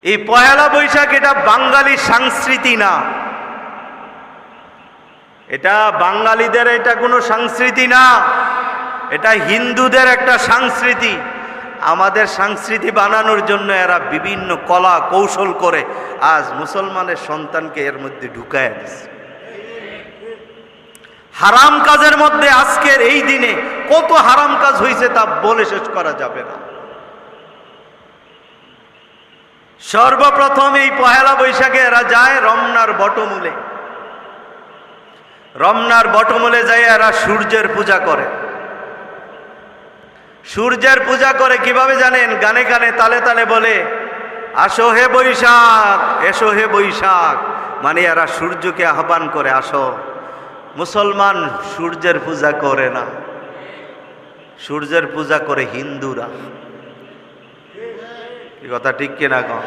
এই পহেলা বৈশাখ এটা বাঙালি সংস্কৃতি না, এটা বাঙালিদের এটা কোনো সংস্কৃতি না, এটা হিন্দুদের একটা সংস্কৃতি। আমাদের সংস্কৃতি বানানোর জন্য এরা বিভিন্ন কলা কৌশল করে আজ মুসলমানের সন্তানকে এর মধ্যে ঢুকায় দিচ্ছে। হারাম কাজের মধ্যে আজকের এই দিনে কত হারাম কাজ হয়েছে তা বলে শেষ করা যাবে না। সর্বপ্রথম এই পহেলা বৈশাখে এরা যায় রমনার বটমূলে। রমনার বটমূলে যায় এরা সূর্যের পূজা করে। সূর্যের পূজা করে কিভাবে জানেন? গানে গানে তালে তালে বলে, আসো হে বৈশাখ, এসো হে বৈশাখ। মানে এরা সূর্যকে আহ্বান করে, আসো। মুসলমান সূর্যের পূজা করে না, সূর্যের পূজা করে হিন্দুরা। এই কথা ঠিক কিনা কম?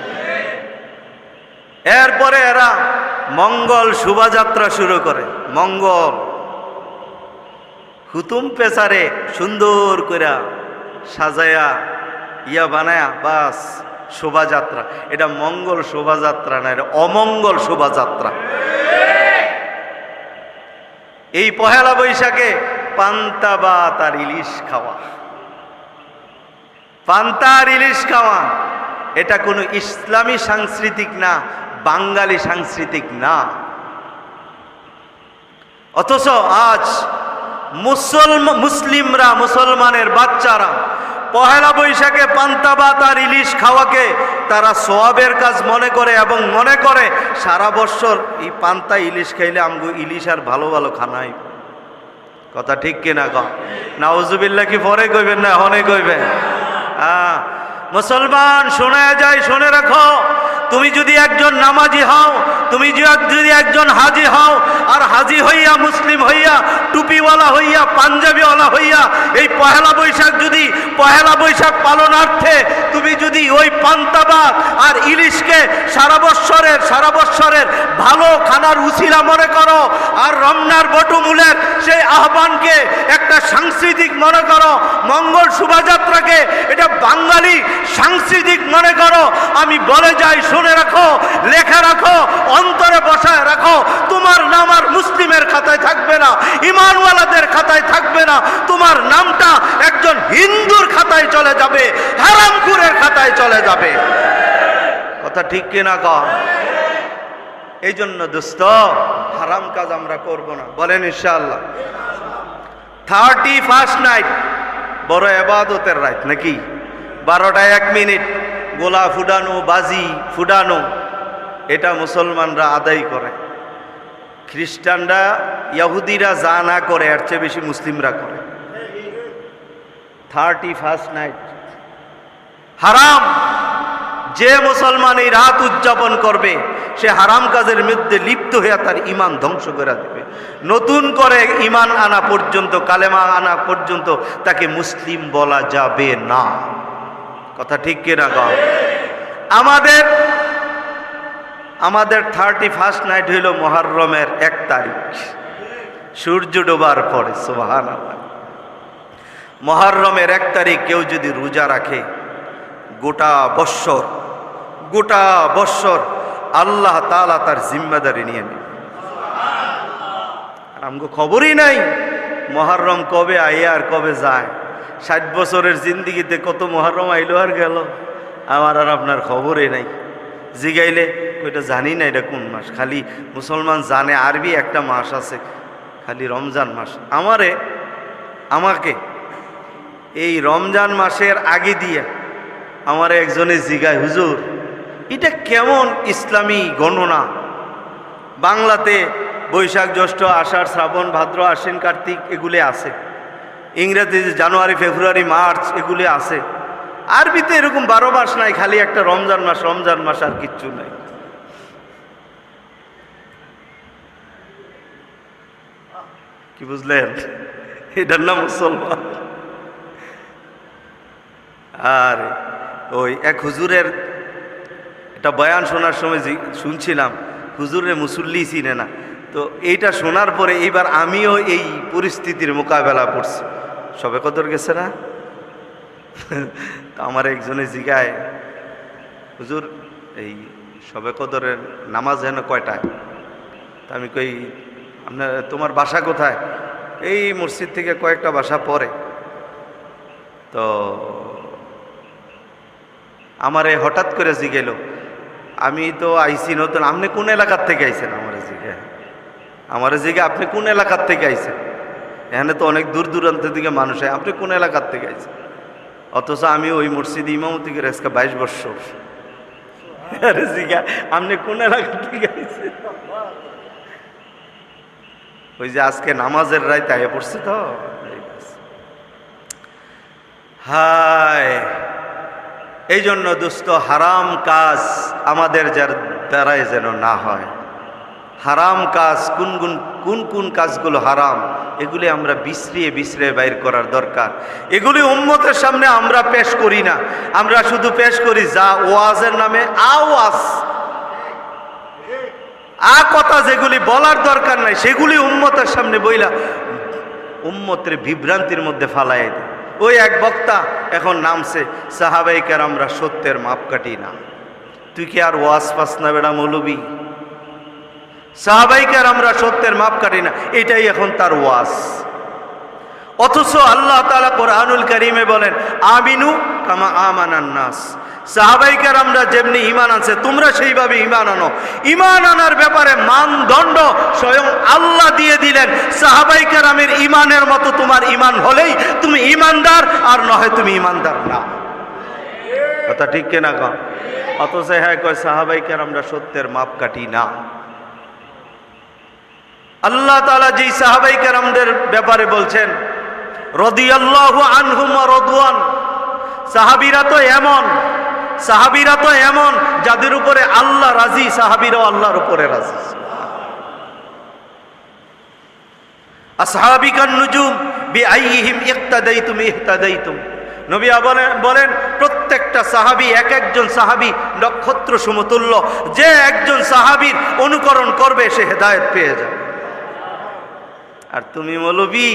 এরপরে এরা মঙ্গল শোভাযাত্রা শুরু করে। মঙ্গল হুতুম পেছারে সুন্দর করে সাজায়া ইয়া বানায়া বাস শোভাযাত্রা। এটা মঙ্গল শোভাযাত্রা না, এটা অমঙ্গল শোভাযাত্রা। এই পহেলা বৈশাখে পান্তা ভাত আর ইলিশ খাওয়া, পান্তা আর ইলিশ খাওয়া, এটা কোনো ইসলামী সাংস্কৃতিক না, বাঙালি সাংস্কৃতিক না। অথচ আজ মুসলিমরা, মুসলমানের বাচ্চারা পহেলা বৈশাখে পান্তা ভাত আর ইলিশ খাওয়াকে তারা সওয়াবের কাজ মনে করে এবং মনে করে সারা বছর এই পান্তা ইলিশ খাইলে আমগো ইলিশ আর ভালো ভালো খানাই। কথা ঠিক কিনা কও? নাউজুবিল্লাহ কি পরে কইবেন না হনে কইবেন? মুসলমান শোনা যায়, শুনে রাখো, তুমি যদি একজন নামাজি হও, তুমি যদি একজন হাজি হও, আর হাজি হইয়া মুসলিম হইয়া টুপিওয়ালা হইয়া পাঞ্জাবিওয়ালা হইয়া এই পহেলা বৈশাখ যদি পহেলা বৈশাখ পালনার্থে তুমি যদি ওই পান্তা ভাত আর ইলিশকে সারা বৎসরের ভালো খানার উছিলা মনে করো, আর রমনার বটমূলের সেই আহ্বানকে একটা সাংস্কৃতিক মনে করো, মঙ্গল শোভাযাত্রাকে এটা বাঙালি সাংস্কৃতিক মনে করো, আমি বলে যাই, শুনে রাখো, লেখা রাখো, অন্তরে বসায় রাখো, তোমার নাম আর মুসলিমের খাতায় থাকবে না, ইমানওয়ালাদের খাতায় থাকবে না, তোমার নামটা একজন হিন্দুর খাতায় চলে যাবে, হারামখোরের খাতায় চলে যাবে। কথা ঠিক কিনা কও? এই জন্য দোস্ত, হারাম কাজ আমরা করব না, বলেন ইনশাআল্লাহ। 31st নাইট বড় ইবাদতের রাত নাকি? 12টা 1 মিনিট গোলা ফুটানো, বাজি ফুটানো, এটা মুসলমানরা আদায় করে। খ্রিস্টানরা, ইহুদিরা যা না করে এর চেয়ে বেশি মুসলিমরা করে। 31st নাইট হারাম। যে মুসলমান এই রাত উদযাপন করবে সে হারাম কাজের মধ্যে লিপ্ত হয়ে তার ঈমান ধ্বংস করে দেবে। নতুন করে ঈমান আনা পর্যন্ত, কালেমা আনা পর্যন্ত তাকে মুসলিম বলা যাবে না। কথা ঠিক কিনা কও? আমাদের 31st নাইট হইল মুহররমের 1 তারিখ, সূর্য ডোবার পরে। সুবহানাল্লাহ। মুহররমের 1 তারিখ কেউ যদি রোজা রাখে, গোটা বৎসর আল্লাহ তাআলা তার জিম্মাদারি নিয়ে নেয়। আর আমগো খবরই নাই মুহররম কবে আইয়া আর কবে যায়। 60 বছরের জিন্দিগিতে কত মুহররম আইলো আর গেল, আমার আর আপনার খবরই নাই। জিগাইলে ওইটা জানি না এটা কোন মাস, খালি মুসলমান জানে আরবি একটা মাস আছে, খালি রমজান মাস। আমাকে এই রমজান মাসের আগে দিয়ে আমারে একজনে জিগায়, হুজুর এটা কেমন ইসলামী গণনা? বাংলাতে বৈশাখ, জ্যৈষ্ঠ, আষাঢ়, শ্রাবণ, ভাদ্র, আশ্বিন, কার্তিক এগুলি আছে, ইংরেজিতে জানুয়ারি, ফেব্রুয়ারি, মার্চ এগুলি আছে। আরবিতে এরকম 12 মাস নাই, খালি একটা রমজান মাস আর কিচ্ছু নাই। কি বুঝলেন? এটার নাম মুসলমান। আর ওই এক হুজুরের একটা বয়ান শোনার সময় শুনছিলাম, হুজুরের মুসল্লি চিনে না। তো এইটা শোনার পরে এইবার আমিও এই পরিস্থিতির মোকাবেলা করছি। সবে কদর গেছে না? তো আমার একজনে জিগায়, হুজুর এই সবে কদরের নামাজ যেন কয়টায়? তা আমি কই আপনার তোমার বাসা কোথায়? এই মসজিদ থেকে কয়েকটা বাসা পরে। তো আমারে হঠাৎ করে জিগেল, আমি তো আইসি নতুন, আপনি কোন এলাকার থেকে আইছেন? আমার জিগে আপনি কোন এলাকার থেকে আইছেন? এখানে তো অনেক দূর দূরান্ত থেকে মানুষ হয়, আপনি কোন এলাকার থেকে আইছেন? অথচ আমি ওই মসজিদে ইমামতি করে আজকে 22 বছর। আরে জিগা আপনি কোন এলাকার থেকে আইছেন? ওই যে আজকে নামাজের রাইতে আয়া পড়ছে তো। হায়, এই জন্য দোস্ত হারাম কাজ আমাদের যার দ্বারাই যেন না হয়। হারাম কাজ কোন কোন কাজগুলো হারাম, এগুলি আমরা বিশ্রিয়ে বাইর করার দরকার। এগুলি উম্মতের সামনে আমরা পেশ করি না, আমরা শুধু পেশ করি যা ওয়াজের নামে আওয়াজ কথা, যেগুলি বলার দরকার নাই সেগুলি উম্মতের সামনে বইলা উম্মতের বিভ্রান্তির মধ্যে ফালাই দেয়। ওই এক বক্তা এখন নামছে, সাহাবাই কেরামরা সত্যের মাপকাঠি না। তুই কি আর ওয়াজ পাস না বেড়া মৌলবি? সাহাবাই কেরামরা সত্যের মাপকাঠি না, এটাই এখন তার ওয়াজ। অথচ আল্লাহ তাআলা কোরআনুল কারীমে বলেন আমিনু কামা আমানান নাস। সাহাবাই কেরামরা যেমনি ঈমান আনছে তোমরা সেইভাবে ঈমান আনো। ঈমান আনার ব্যাপারে মানদণ্ড স্বয়ং আল্লাহ দিয়ে দিলেন। সাহাবাই কেরামের ঈমানের মতো তোমার ঈমান হলেই তুমি ঈমানদার, আর নয় তুমি ঈমানদার না। কথা ঠিক কিনা কন? অথচ হ্যাঁ কয় সাহাবাই কেরামরা সত্যের মাপকাঠি না। আল্লাহ তাআলা যেই সাহাবাই কেরামদের ব্যাপারে বলছেন রাদিয়াল্লাহু আনহুম ওয়া রাদওয়ান, সাহাবীরা তো এমন যাদের উপরে আল্লাহ রাজি, সাহাবীরাও আল্লাহর উপরে রাজি। আসহাবিকান নুজুম বিআইহিম ইক্তাদাইতুম ইহতাদাইতুম। নবী বলেন প্রত্যেকটা সাহাবী, এক একজন সাহাবী নক্ষত্র সমতুল্য। যে একজন সাহাবীর অনুকরণ করবে সে হেদায়েত পেয়ে যাবে। আর তুমি মৌলবি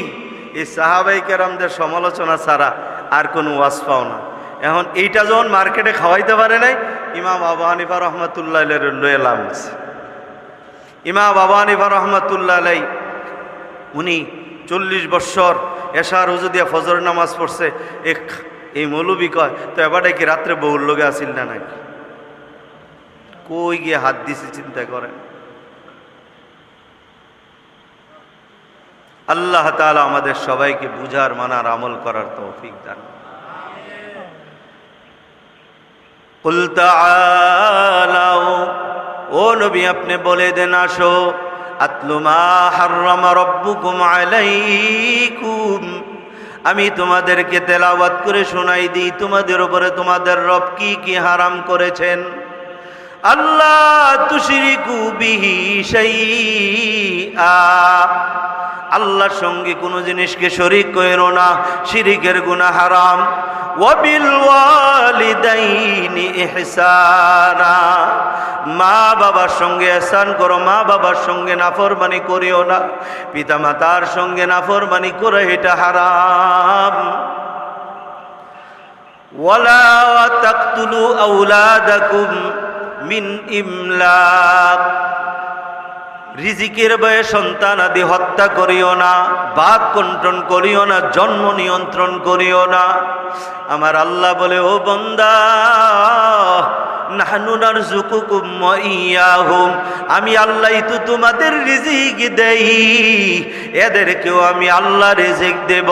এই সাহাবাই কেরামদের সমালোচনা ছাড়া আর কোনো ওয়াজ পাও না। এখন এইটা যখন মার্কেটে খাওয়াইতে পারে নাই, ইমাম আবু হানিফা রহমাতুল্লাহ লয়ে লাভ আছে। ইমাম আবু হানিফা রহমাতুল্লাহ আলাই উনি 40 বৎসর এশার হুজু দিয়া ফজর নামাজ পড়ছে। এই মৌলবি কয় তো এবারে কি রাত্রে বহুর লোকে আসিল না নাকি? কই গিয়ে হাত দিছে চিন্তা করেন। আল্লাহ তাআলা আমাদের সবাইকে বুঝার, মানার, আমল করার তৌফিক দান। কুল তাআলাও, ও নবী আপনি বলে দেন আসো, আতলু মা হাররামা রাব্বুকুম আলাইকুম, আমি তোমাদেরকে তেলাওয়াত করে শোনাই দিই তোমাদের উপরে তোমাদের রব কি কি হারাম করেছেন। আল্লাহ তুশরিকু বিহি শাইআ, আল্লাহর সঙ্গে কোনো জিনিসকে শরীক করো না, শিরিকের গুনাহ হারাম। ওয়া বিল ওয়ালিদাইনি ইহসানা, মা বাবার সঙ্গে ইহসান করো, মা বাবার সঙ্গে নাফরমানি করিও না, পিতা মাতার সঙ্গে নাফরমানি করে এটা হারাম। ওয়ালা তাকতুলু আওলাদাকুম মিন ইমলাক, রিজিকের ভয়ে সন্তান আদি হত্যা করিও না, বাক কন্ট্রোল করিও না, জন্ম নিয়ন্ত্রণ করিও না। আমার আল্লাহ বলে ও বান্দা নাহনু নারযুকুকুম ওয়া ইয়াহুম, আমি আল্লাহই তো তোমাদের রিজিক দেই, এদেরকেও আমি আল্লাহ রিজিক দেব।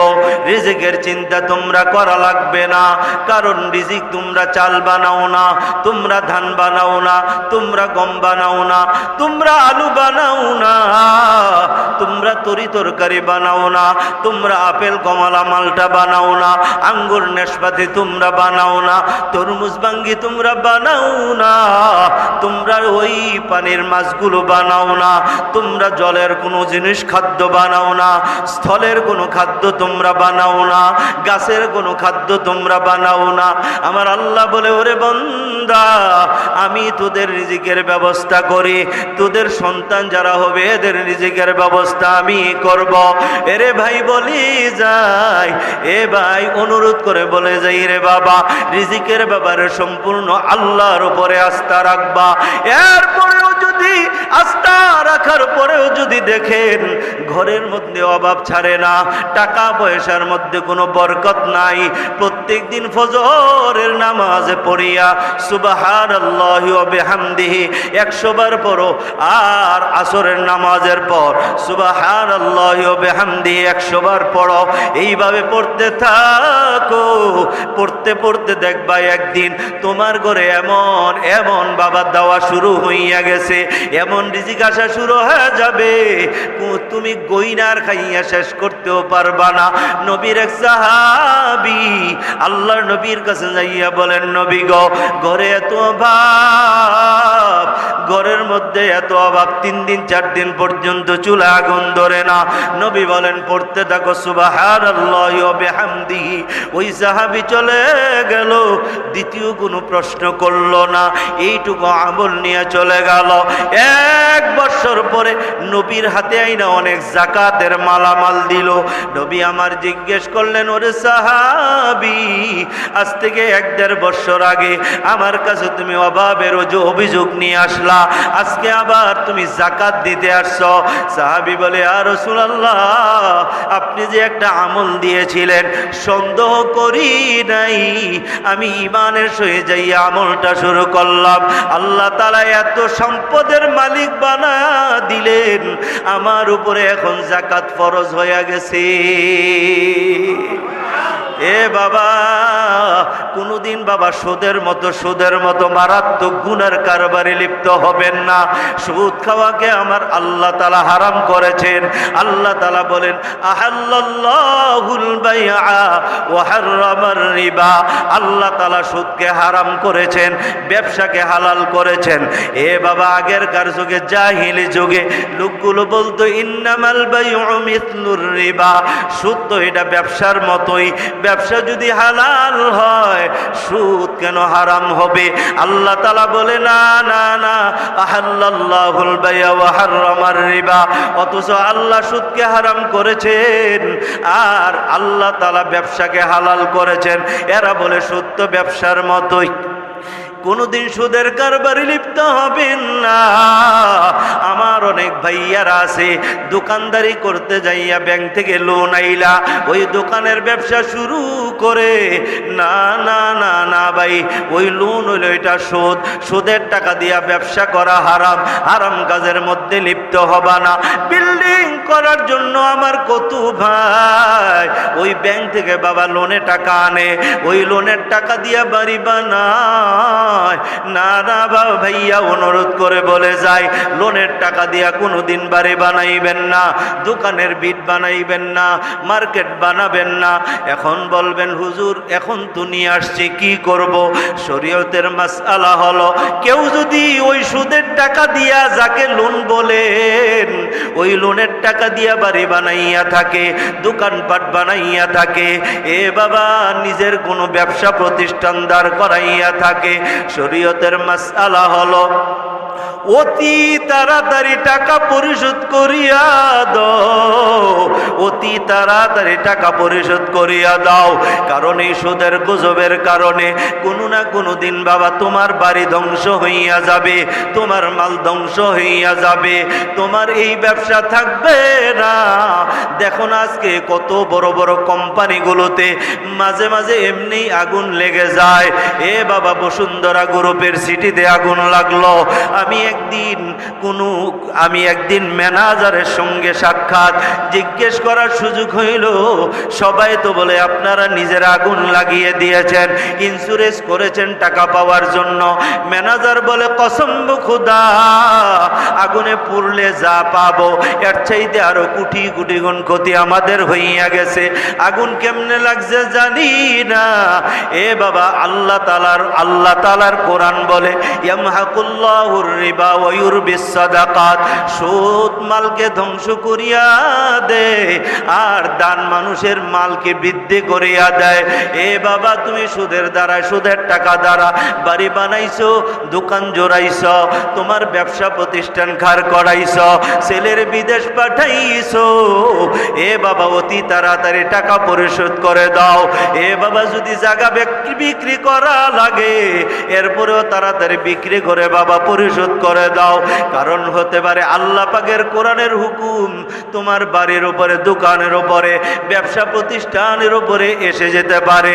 রিজিকের চিন্তা তোমরা করা লাগবে না, কারণ রিজিক তোমরা চাল বানাও না, তোমরা ধান বানাও না, তোমরা গম বানাও না, তোমরা আলু বানাও না, তোমরা তরি তরকারি বানাও না, তোমরা আপেল কমলা মালটা বানাও না, আঙ্গুর নেশপাতি তোমরা বানাও না, তরমুজ বাঙ্গি তোমরা বানাও না, তোমরা আল্লাহর ওই পানির মাছগুলো বানাও না, তোমরা জলের কোনো জিনিস খাদ্য বানাও না, স্থলের কোনো খাদ্য তোমরা বানাও না, গাছের কোনো খাদ্য তোমরা বানাও না। আমার আল্লাহ বলে, ওরে বান্দা, আমি তোদের রিজিকের ব্যবস্থা করি, তোদের সন্তান যারা হবে এদের রিজিকের ব্যবস্থা আমি করব। এরে ভাই বলি যাই, এ ভাই অনুরোধ করে বলে যাই, রে বাবা, রিজিকের ব্যাপারে সম্পূর্ণ আল্লাহর উপরে আস্থা রাখবা। এরপরেও যদি আস্থা রাখার পরেও যদি দেখেন ঘরের মধ্যে অভাব ছাড়ে না, টাকা পয়সার মধ্যে কোনো বরকত নাই, প্রত্যেক দিন ফজরের নামাজে পড়িয়া সুবহানাল্লাহি ওয়া বিহামদিহি 100 বার পড়ো, আর আসরের নামাজের পর সুবহানাল্লাহি ওয়া বিহামদিহি 100 বার পড়ো, এইভাবে পড়তে থাকো। পড়তে পড়তে দেখবা একদিন তোমার ঘরে এমন এমন বাবা দেওয়া শুরু হইয়া গেছে, এমন রিজিক আসা শুরু হয়ে যাবে, তুমি গইনার খাইয়া শেষ করতেও পারবা না। নবীর এক সাহাবী আল্লাহর নবীর কাছে যাইয়া বলেন, নবী গো, ঘরে এত অভাব, ঘরের মধ্যে এত অভাব, 3 দিন 4 দিন পর্যন্ত চুলা আগুন ধরে না। নবী বলেন, পড়তে থাকো সুবহানাল্লাহি ওয়া বিহামদিহি। ওই সাহাবী চলে গেল, দ্বিতীয় কোনো প্রশ্ন করলো না, এইটুকু আমল নিয়ে চলে গেল। 1 বছর পরে নবীর হাতে আইনা অনেক জাকাতের মালামাল দিল। নবী আমার জিজ্ঞেস করলেন, ওরে সাহাবী, আজ থেকে 1-1.5 বছর আগে আমার কাছে তুমি অভাবের অভিযোগ নিয়ে আসলা, আজকে আবার তুমি জাকাত দিতে আসছো। সাহাবী বলে, ইয়া রাসূলুল্লাহ, আপনি যে একটা আমল দিয়েছিলেন সন্দেহ করি নাই, আমি ঈমানের সহিত যাই আমলটা শুরু করলাম। আল্লাহ তাআলা এত সম্পদের মালিক বানা দিলেন, আমার উপরে এখন যাকাত ফরজ হয়ে গেছে। এ বাবা, কোনদিন বাবা সুদের মতো মারাত্মক গুনার কারবারে লিপ্ত হবেন না। সুদ খাওয়াকে আমার আল্লাহ তাআলা হারাম করেছেন। আল্লাহ তাআলা বলেন, আহাল্লাল্লাহুল বাইআ ওয়া হাররামার রিবা। আল্লাহ তাআলা সুদকে হারাম করেছেন, ব্যবসাকে হালাল করেছেন। এ বাবা, আগেরকার যুগে, জাহিলি যুগে লোকগুলো বলতো, ইন্নামাল বাইউ মিসলুর রিবা, সুদ তো এটা ব্যবসার মতোই, ব্যবসা যদি হালাল হয় সুদ কেন হারাম হবে? আল্লাহ তাআলা বলে, না না না, আহাল্লাল্লাহুল বাই'a ওয়া হাররামার রিবা। অথচ আল্লাহ সুদকে হারাম করেছেন আর আল্লাহ তাআলা ব্যবসাকে হালাল করেছেন। এরা বলে সুদ তো ব্যবসার মতোই, কোনদিন সুদের কারবারে লিপ্ত হবেন না। আমার অনেক ভাইয়ারা আছে, দোকানদারি করতে যাইয়া ব্যাংক থেকে লোন আইলা, ওই দোকানের ব্যবসা শুরু করে, না না না না ভাই, ওই লোন হইল এটা সুদ, সুদের টাকা দিয়া ব্যবসা করা হারাম, হারাম কাজের মধ্যে লিপ্ত হবা না। বিল্ডিং করার জন্য আমার কত ভাই ওই ব্যাংক থেকে বাবা লোনে টাকা আনে, ওই লোনের টাকা দিয়া বাড়ি বানায়। না না বাবা ভাইয়া, অনুরোধ করে বলে যায়, লোনের টাকা দিয়া কোনোদিন বাড়ি বানাইবেন না, দোকানের বিট বানাইবেন না, মার্কেট বানাবেন না। এখন বলবেন, হুজুর এখন তো নিয়ে আসছি, কি করব? শরীয়তের মাসআলা হলো, কেউ যদি ওই সুদের টাকা দিয়া, যাকে লোন বলেন, ওই লোনের টাকা দিয়া বাড়ি বানাইয়া থাকে, দোকানপাট বানাইয়া থাকে, এ বাবা নিজের কোনো ব্যবসা প্রতিষ্ঠান দাঁড় করাইয়া থাকে, শরীয়তের মাসআলা হলো অতি তাড়াতাড়ি টাকা পরিশোধ করিয়া দাও, অতি তাড়াতাড়ি টাকা পরিশোধ করিয়া দাও। কারণ এই সুদের গুজবের কারণে কোনো না কোনো দিন বাবা তোমার বাড়ি ধ্বংস হইয়া যাবে, তোমার মাল ধ্বংস হইয়া যাবে, তোমার এই ব্যবসা থাকবে না। দেখুন আজকে কত বড় বড় কোম্পানিগুলোতে মাঝে মাঝে এমনি আগুন লেগে যায়। এ বাবা, বসুন্ধরা গ্রুপের সিটিতে আগুন লাগলো, আমি একদিন ম্যানেজারের সঙ্গে সাক্ষাৎ, জিজ্ঞেস করার সুযোগ হইল, সবাই তো বলে আপনারা নিজের আগুন লাগিয়ে দিয়েছেন, ইন্স্যুরেন্স করেছেন টাকা পাওয়ার জন্য। ম্যানেজার বলে কসম খুদা, আগুনে পুড়লে যা পাবো এর চাইতে আরো কোটি কোটি গুণ ক্ষতি আমাদের হইয়া গেছে। আগুন কেমনে লাগছে জানি না। এ বাবা, আল্লাহ তাআলার কোরআন বলে ইয়ামহাকুল্লাহুর রিবা ওয়া ইউরবিস সাদাকাত, সুদ মালকে ধ্বংস করিয়া দেয় আর দান মানুষের মালকে বৃদ্ধি করিয়া দেয়। এ বাবা, তুমি সুদের টাকা দ্বারা বাড়ি বানাইছো, দোকান জোড়াইছো, তোমার ব্যবসা প্রতিষ্ঠান খাড় করাইছো, ছেলের বিদেশ পাঠাইছো। এ বাবা, অতি তাড়াতাড়ি টাকা পরিশোধ করে দাও। এ বাবা, যদি জায়গা বিক্রি করা লাগে এরপরেও তাড়াতাড়ি বিক্রি করে বাবা পরিশোধ করে দাও। কারণ হতে পারে আল্লাহ পাকের কোরআনের হুকুম তোমার বাড়ির উপরে, দোকানের উপরে, ব্যবসা প্রতিষ্ঠানের উপরে এসে যেতে পারে,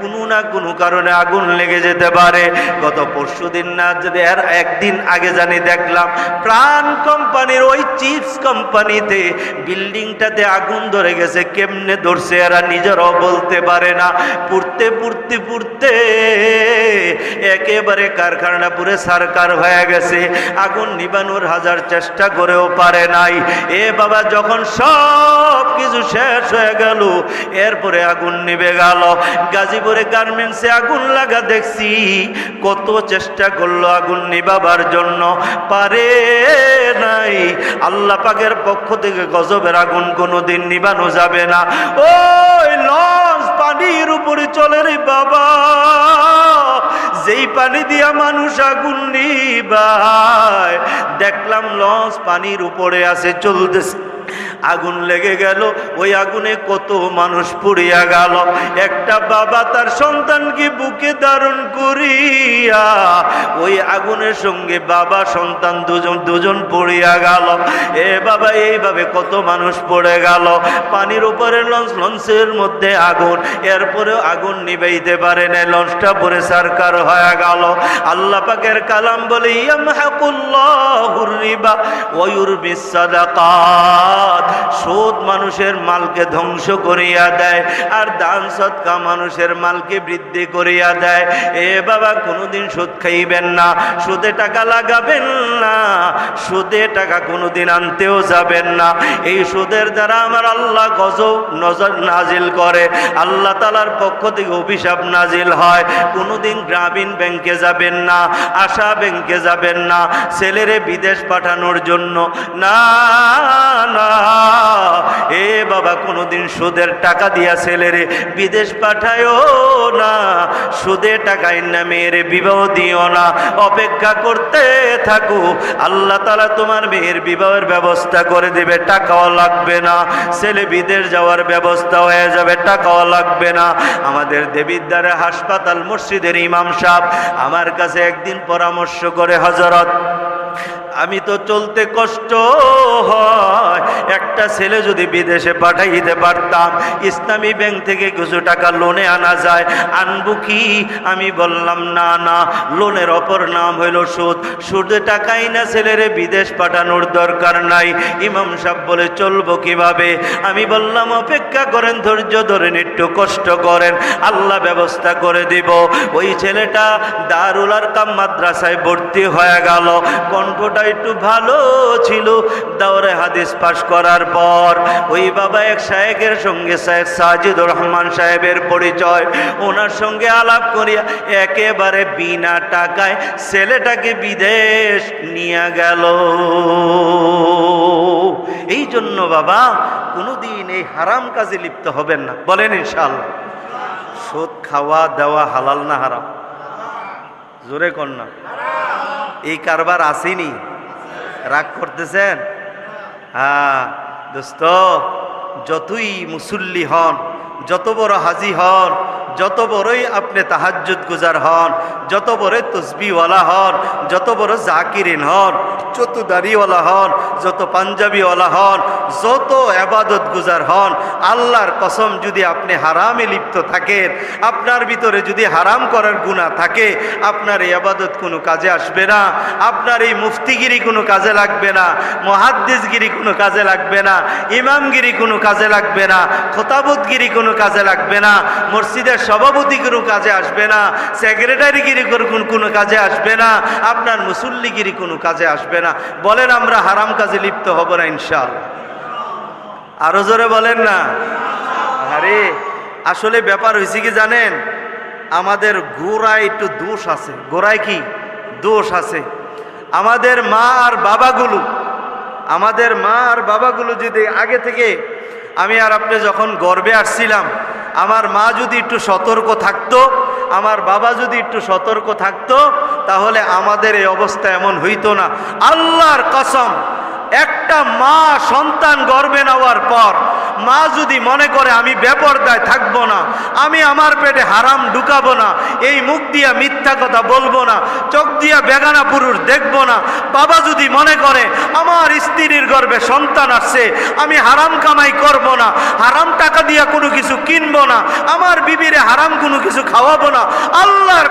কোনো না কোনো কারণে আগুন লেগে যেতে পারে। গত পরশুদিন না যদি এর একদিন আগে জানি দেখলাম প্রাণ কোম্পানির ওই চিপস কোম্পানিতে বিল্ডিংটাতে আগুন ধরে গেছে। কেমনে ধরছে এরা নিজেরাও বলতে পারে না। পুড়তে পুড়তে পুড়তে একেবারে কারখানা পুরে সারকার হয়ে গেছে। আগুন নিবানোর হাজার চেষ্টা করেও পারে নাই। এ বাবা, যখন সব কিছু শেষ হয়ে গেল এরপরে আগুন নিভে গেল। গাজীপুরে গার্মেন্টসে আগুন লাগা দেখছি, কত চেষ্টা করলো আগুন নিভাবার জন্য, পারে নাই। আল্লাহ পাকের পক্ষ থেকে গজবের আগুন কোনোদিন নিভানো যাবে না। ওই লঞ্চ পানির উপরে চলে রে বাবা, যেই পানি দিয়া মানুষ আগুন নিভায়, দেখলাম লঞ্চ পানির উপরে আছে, চলতেছে, আগুন লেগে গেল। ওই আগুনে কত মানুষ পুড়িয়া গেল। একটা বাবা তার সন্তানকে বুকে ধারণ করিয়া ওই আগুনের সঙ্গে বাবা সন্তান দুজন পুড়িয়া গেল। এ বাবা, এইভাবে কত মানুষ পড়ে গেল। পানির উপরে লঞ্চের মধ্যে আগুন, এরপরেও আগুন নিভাইতে পারে না, লঞ্চটা পরে সারকার হয়ে গেল। আল্লাহ পাকের কালাম বলে ইয়ামহাকুল্লাহুর রিবা ওয়া ইউরবিস সাদাকাত, সুদ মানুষের মালকে ধ্বংস করিয়া দেয় আর দান সদকা মানুষের মালকে বৃদ্ধি করিয়া দেয়। এ বাবা, কোনোদিন সুদ খাইবেন না, সুদে টাকা লাগাবেন না, সুদে টাকা কোনোদিন আনতেও যাবেন না। এই সুদের দ্বারা আমার আল্লাহ গজব নজর নাজিল করে, আল্লাহ তাআলার পক্ষ থেকে অভিশাপ নাজিল হয়। কোনোদিন গ্রামীণ ব্যাংকে যাবেন না, আশা ব্যাংকে যাবেন না ছেলেরে বিদেশ পাঠানোর জন্য, না না। এ বাবা, কোনোদিন সুদের টাকা দিয়া ছেলেরে বিদেশ পাঠায়ও না, সুদের টাকায় না মেয়ের বিবাহ দিও না। অপেক্ষা করতে থাকো, আল্লাহ তাআলা তোমার মেয়ের বিবাহের ব্যবস্থা করে দেবে, টাকাও লাগবে না। ছেলে বিদেশ যাওয়ার ব্যবস্থা হয়ে যাবে, টাকাও লাগবে না। আমাদের দেবিদ্বারে হাসপাতাল মসজিদের ইমাম সাহেব আমার কাছে একদিন পরামর্শ করে, হযরত আমি তো চলতে কষ্ট হয়, একটা ছেলে যদি বিদেশে পাঠাইতে পারতাম, ইসলামী ব্যাংক থেকে কিছু টাকা লোনে আনা যায়, আনবো কি? আমি বললাম না না, লোনের অপর নাম হইল সুদ, সুদে টাকাই না ছেলেরে বিদেশ পাঠানোর দরকার নাই। ইমাম সাহেব বলে চলবো কিভাবে? আমি বললাম অপেক্ষা করেন, ধৈর্য ধরেন, একটু কষ্ট করেন, আল্লাহ ব্যবস্থা করে দিব। ওই ছেলেটা দারুল আরকাম মাদ্রাসায় ভর্তি হয়ে গেল, কণ্ঠটা একটু ভালো ছিল। দাওরে হাদিস পাশ করার পর ওই বাবা এক শায়েখের সঙ্গে, শায়েখ সাজিদুর রহমান সাহেবের পরিচয়, ওনার সঙ্গে আলাপ করিয়া একেবারে বিনা টাকায় ছেলেটাকে বিদেশ নিয়ে গেল। এই জন্য বাবা, কোনোদিন এই হারাম কাজে লিপ্ত হবেন না, বলেন ইনশাআল্লাহ। সুদ খাওয়া দেওয়া হালাল না হারাম? জোরে কর না। এই কারবার আসেনি? রাগ করতেছেন? হ্যাঁ দোস্ত, যতই মুসল্লি হন, যত বড় হাজি হন, যত বড়ই আপনি তাহাজ্জুদ গুজার হন, যত বড় তসবিহওয়ালা হন, যত বড় জাকিরিন হন, যত দাড়িওয়ালা হন, যত পাঞ্জাবিওয়ালা হন, যত ইবাদত গুজার হন, আল্লাহর কসম যদি আপনি হারামে লিপ্ত থাকেন, আপনার ভিতরে যদি হারাম করার গুনাহ থাকে, আপনার এই ইবাদত কোনো কাজে আসবে না, আপনার এই মুফতিগিরি কোনো কাজে লাগবে না, মুহাদ্দিসগিরি কোনো কাজে লাগবে না, ইমামগিরি কোনো কাজে লাগবে না, খতাবতগিরি কোনো কাজে লাগবে না, মসজিদের সভাপতি কোনো কাজে আসবে না, সেক্রেটারিগিরি কোনো কাজে আসবে না, আপনার মুসল্লিগিরি কোনো কাজে আসবে না। বলেন আমরা হারাম কাজে লিপ্ত হব না ইনশাআল্লাহ? আরো জোরে বলেন না। আরে আসলে ব্যাপার হয়েছে কি জানেন, আমাদের গোড়ায় একটু দোষ আছে। গোড়ায় কি দোষ আছে? আমাদের মা আর বাবাগুলো যদি আগে থেকে, আমি আর আপনি যখন গর্বে আসছিলাম, আমার মা যদি একটু সতর্ক থাকতো, আমার বাবা যদি একটু সতর্ক থাকতো, তাহলে আমাদের এই অবস্থা এমন হইতো না। আল্লাহর কসম, একটা মা সন্তান গর্ভে নেওয়ার পর মা যদি মনে করে আমি বেপরদায় থাকবো না, আমি আমার পেটে হারাম ঢুকাবো না, এই মুখ দিয়া মিথ্যা কথা বলবো না, চোখ দিয়া বেগানা পুরুষ দেখবো না, বাবা যদি মনে করে আমার স্ত্রীর গর্ভে সন্তান আসছে, আমি হারাম কামাই করব না, হারাম টাকা দিয়া কোনো কিছু কিনবো না, আমার বিবিরে হারাম কোনো কিছু খাওয়াবো না, আল্লাহর